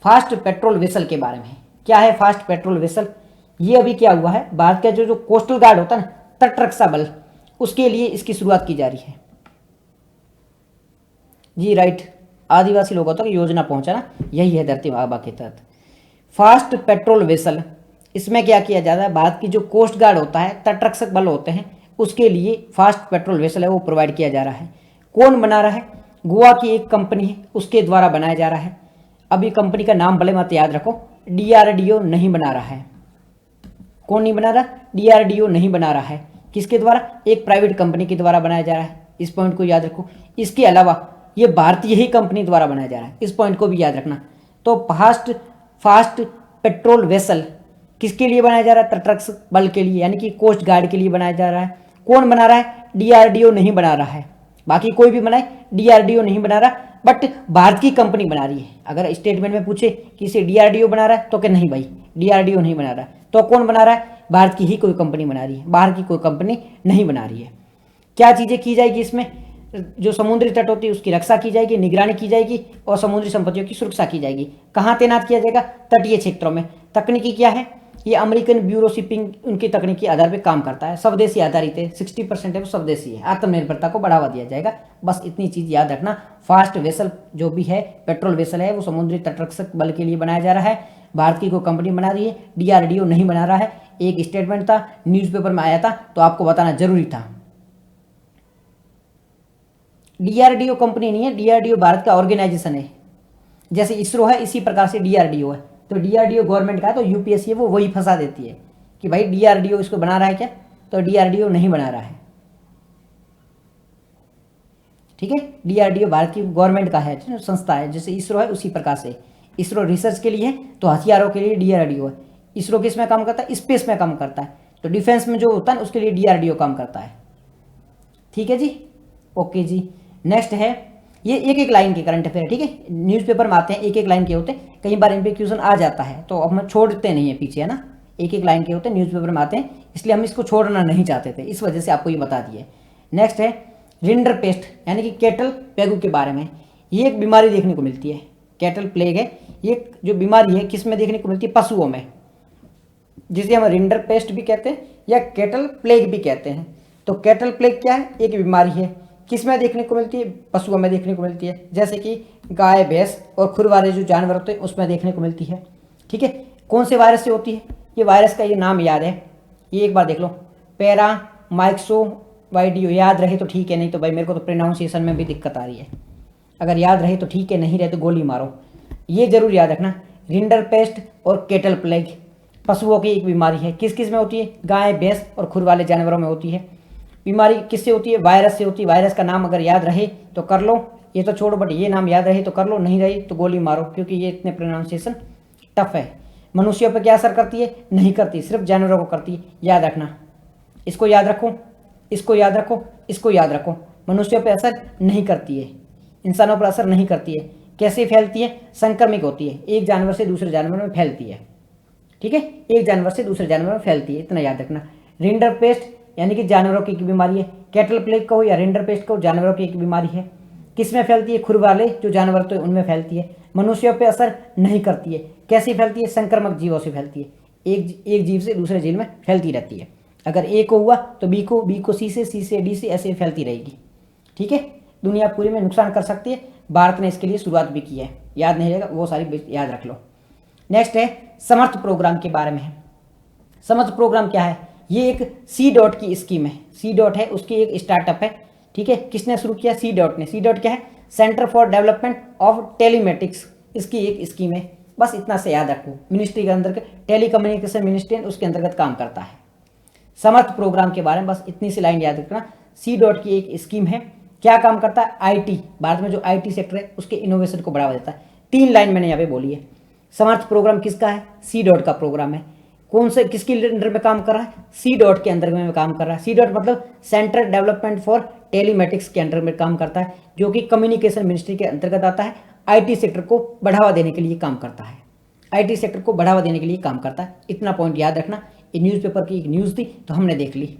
fast patrol vessel के बारे में। क्या है फास्ट पेट्रोल वेसल? ये अभी क्या हुआ है, भारत का जो कोस्टल गार्ड होता है ना, तट रक्षा बल, उसके लिए इसकी शुरुआत की जा रही है जी, राइट। आदिवासी लोगों तक योजना पहुंचाना, यही है धरती आबा के तहत फास्ट पेट्रोल वेसल। इसमें क्या किया जाता है? भारत की जो कोस्ट गार्ड होता है, तटरक्षक बल होते हैं, उसके लिए फास्ट पेट्रोल वेसल है वो प्रोवाइड किया जा रहा है। कौन बना रहा है? गोवा की एक कंपनी है, उसके द्वारा बनाया जा रहा है। अभी कंपनी का नाम भले मत याद रखो, डीआरडीओ नहीं बना रहा है। कौन नहीं बना रहा? डीआरडीओ नहीं बना रहा है। किसके द्वारा? एक प्राइवेट कंपनी के द्वारा बनाया जा रहा है, इस पॉइंट को याद रखो। इसके अलावा ये भारतीय ही कंपनी द्वारा बनाया जा रहा है, इस पॉइंट को भी याद रखना। तो फास्ट पेट्रोल वेसल किसके लिए बनाया जा रहा है? तटरक्षक बल के लिए, यानी कि कोस्ट गार्ड के लिए बनाया जा रहा है। कौन बना रहा है? डीआरडीओ नहीं बना रहा है। बाकी कोई भी बनाए, डीआरडीओ नहीं बना रहा, बट भारत की कंपनी बना रही है। अगर स्टेटमेंट में पूछे कि इसे डीआरडीओ बना रहा है तो क्या? नहीं भाई, डीआरडीओ नहीं बना रहा। तो कौन बना रहा है? भारत की ही कोई कंपनी बना रही है, बाहर की कोई कंपनी नहीं बना रही है। क्या चीजें की जाएगी इसमें? जो समुद्री तट होती है उसकी रक्षा की जाएगी, निगरानी की जाएगी और समुद्री संपत्तियों की सुरक्षा की जाएगी। कहाँ तैनात किया जाएगा? तटीय क्षेत्रों में। तकनीकी क्या है? ये अमेरिकन ब्यूरो शिपिंग उनकी तकनीकी आधार पर काम करता है, स्वदेशी आधारित है, 60% है वो स्वदेशी है। आत्मनिर्भरता को बढ़ावा दिया जाएगा, बस इतनी चीज याद रखना। फास्ट वेसल जो भी है, पेट्रोल वेसल है, वो समुद्री तटरक्षक बल के लिए बनाया जा रहा है। भारत की कोई कंपनी बना रही है, डीआरडीओ नहीं बना रहा है। एक स्टेटमेंट था, न्यूज़पेपर में आया था, तो आपको बताना जरूरी था। डीआरडीओ कंपनी नहीं है, डीआरडीओ भारत का ऑर्गेनाइजेशन है। जैसे इसरो है इसी प्रकार से डीआरडीओ है। तो डीआरडीओ गवर्नमेंट का है, तो यूपीएससी वो वही फंसा देती है कि भाई डीआरडीओ इसको बना रहा है क्या? तो डीआरडीओ नहीं बना रहा है, ठीक है। डीआरडीओ भारत की गवर्नमेंट का है, संस्था है। जैसे इसरो है उसी प्रकार से इसरो रिसर्च के लिए है, तो हथियारों के लिए डीआरडीओ है। इसरो किस में काम करता है? स्पेस में काम करता है। तो डिफेंस में जो होता है उसके लिए डीआरडीओ काम करता है, ठीक है जी। ओके जी, नेक्स्ट है, ये एक एक लाइन के करंट अफेयर, ठीक है। न्यूज़पेपर में आते हैं, एक एक लाइन के होते हैं, कई बार इन पे क्वेश्चन आ जाता है तो हम छोड़ते नहीं है पीछे, है ना। एक एक लाइन के होते हैं, न्यूज़पेपर में आते हैं, इसलिए हम इसको छोड़ना नहीं चाहते थे, इस वजह से आपको ये बता दिए। नेक्स्ट है रिंडर पेस्ट, यानी कि केटल पेगू के बारे में। ये एक बीमारी देखने को मिलती है, कैटल प्लेग है। ये जो बीमारी है किस में देखने को मिलती है? पशुओं में, जिसे हम रिंडरपेस्ट भी कहते हैं या कैटल प्लेग भी कहते हैं। तो कैटल प्लेग क्या है? एक बीमारी है, किस में देखने को मिलती है? पशुओं में देखने को मिलती है, जैसे कि गाय, भैंस और खुर वाले जो जानवर होते हैं उसमें देखने को मिलती है। ठीक है, कौन से वायरस से होती है? ये वायरस का ये नाम याद है, ये एक बार देख लो, पैरामाइक्सोवाइडियो। याद रहे तो ठीक है, नहीं तो भाई मेरे को तो प्रोनाउंसिएशन में भी दिक्कत आ रही है। अगर याद रहे तो ठीक है, नहीं रहे तो गोली मारो। ये जरूर याद रखना, रिंडरपेस्ट और कैटल प्लेग पशुओं की एक बीमारी है। किस किस में होती है? गाय, भैंस और खुर वाले जानवरों में होती है। बीमारी किससे होती है? वायरस से होती है। वायरस का नाम अगर याद रहे तो कर लो, ये तो छोड़ो, बट ये नाम याद रहे तो कर लो, नहीं रहे तो गोली मारो, क्योंकि ये इतने प्रोनाउंसिएशन टफ है। मनुष्यों पर क्या असर करती है? नहीं करती, सिर्फ जानवरों को करती है। याद रखना, इसको याद रखो, इसको याद रखो, इसको याद रखो। मनुष्यों पर असर नहीं करती है, इंसानों पर असर नहीं करती है। कैसे फैलती है? संक्रमिक होती है, एक जानवर से दूसरे जानवर में फैलती है। ठीक है, एक जानवर से दूसरे जानवर में फैलती है, इतना याद रखना। रिंडरपेस्ट यानी कि जानवरों की एक बीमारी है। कैटल प्लेग कहो या रिंडरपेस्ट कहो, जानवरों की एक बीमारी है। किस में फैलती है? खुर वाले जो जानवर तो उनमें फैलती है। मनुष्यों पे असर नहीं करती है। कैसी फैलती है? संक्रमक जीवों से फैलती है, एक जीव से दूसरे जीव में फैलती रहती है। अगर ए को हुआ तो बी को सी से डी से, ऐसे फैलती रहेगी। ठीक है, दुनिया पूरी में नुकसान कर सकती है। भारत ने इसके लिए शुरुआत भी की है, याद नहीं रहेगा वो सारी याद रख लो। नेक्स्ट है समर्थ प्रोग्राम के बारे में है। समर्थ प्रोग्राम क्या है? ये एक सी डॉट की स्कीम है। सी डॉट है उसकी एक स्टार्टअप है। ठीक है, किसने शुरू किया? सी डॉट ने। सी डॉट क्या है? Centre for development of telematics, इसकी एक स्कीम है। बस इतना से याद रखो, मिनिस्ट्री के अंदर टेली कम्युनिकेशन मिनिस्ट्री उसके अंतर्गत काम करता है। समर्थ प्रोग्राम के बारे में बस इतनी सी लाइन याद रखना। सी डॉट की एक स्कीम है, क्या काम करता है? आईटी, भारत में जो आईटी सेक्टर है उसके इनोवेशन को बढ़ावा देता है। 3 लाइन मैंने यहाँ पे बोली है। समर्थ प्रोग्राम किसका है? सी डॉट का प्रोग्राम है। कौन से किसके अंडर में काम कर रहा है? सी डॉट के अंदर में काम कर रहा है। सी डॉट मतलब सेंटर डेवलपमेंट फॉर टेलीमेटिक्स के अंडर में काम करता है, जो कि कम्युनिकेशन मिनिस्ट्री के अंतर्गत आता है। आईटी सेक्टर को बढ़ावा देने के लिए काम करता है। आईटी सेक्टर को बढ़ावा देने के लिए काम करता है, इतना पॉइंट याद रखना। ये न्यूज़पेपर की एक न्यूज़ थी तो हमने देख ली।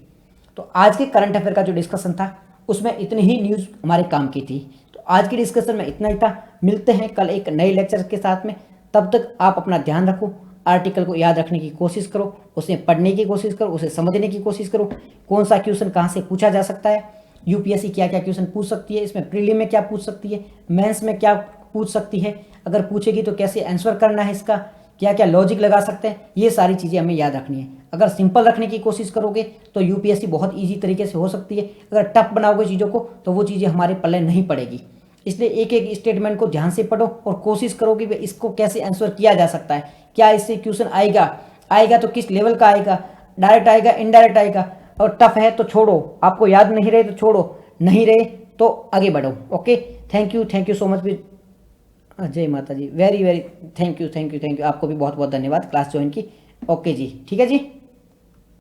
तो आज के करंट अफेयर का जो डिस्कशन था उसमें इतनी ही न्यूज़ हमारे काम की थी। तो आज की डिस्कशन में इतना ही था। मिलते हैं कल एक नए लेक्चर के साथ में। तब तक आप अपना ध्यान रखो, आर्टिकल को याद रखने की कोशिश करो, उसे पढ़ने की कोशिश करो, उसे समझने की कोशिश करो। कौन सा क्वेश्चन कहाँ से पूछा जा सकता है, यूपीएससी क्या क्या क्वेश्चन पूछ सकती है, इसमें प्रीलिम में क्या पूछ सकती है, मेंस में क्या पूछ सकती है, अगर पूछेगी तो कैसे आंसर करना है, इसका क्या क्या लॉजिक लगा सकते हैं, ये सारी चीज़ें हमें याद रखनी है। अगर सिंपल रखने की कोशिश करोगे तो यूपीएससी बहुत ईजी तरीके से हो सकती है। अगर टफ बनाओगे चीज़ों को तो वो चीज़ें हमारे पल्ले नहीं पड़ेगी। इसलिए एक एक स्टेटमेंट को ध्यान से पढ़ो और कोशिश करो कि इसको कैसे आंसर किया जा सकता है, क्या इससे क्वेश्चन आएगा तो किस लेवल का आएगा, डायरेक्ट आएगा, इनडायरेक्ट आएगा, और टफ है तो छोड़ो, आपको याद नहीं रहे तो छोड़ो, नहीं रहे तो आगे बढ़ो। Okay, thank you so much. जय माता जी, वेरी वेरी थैंक यू। आपको भी बहुत बहुत धन्यवाद क्लास ज्वाइन की। ओके जी, ठीक है जी।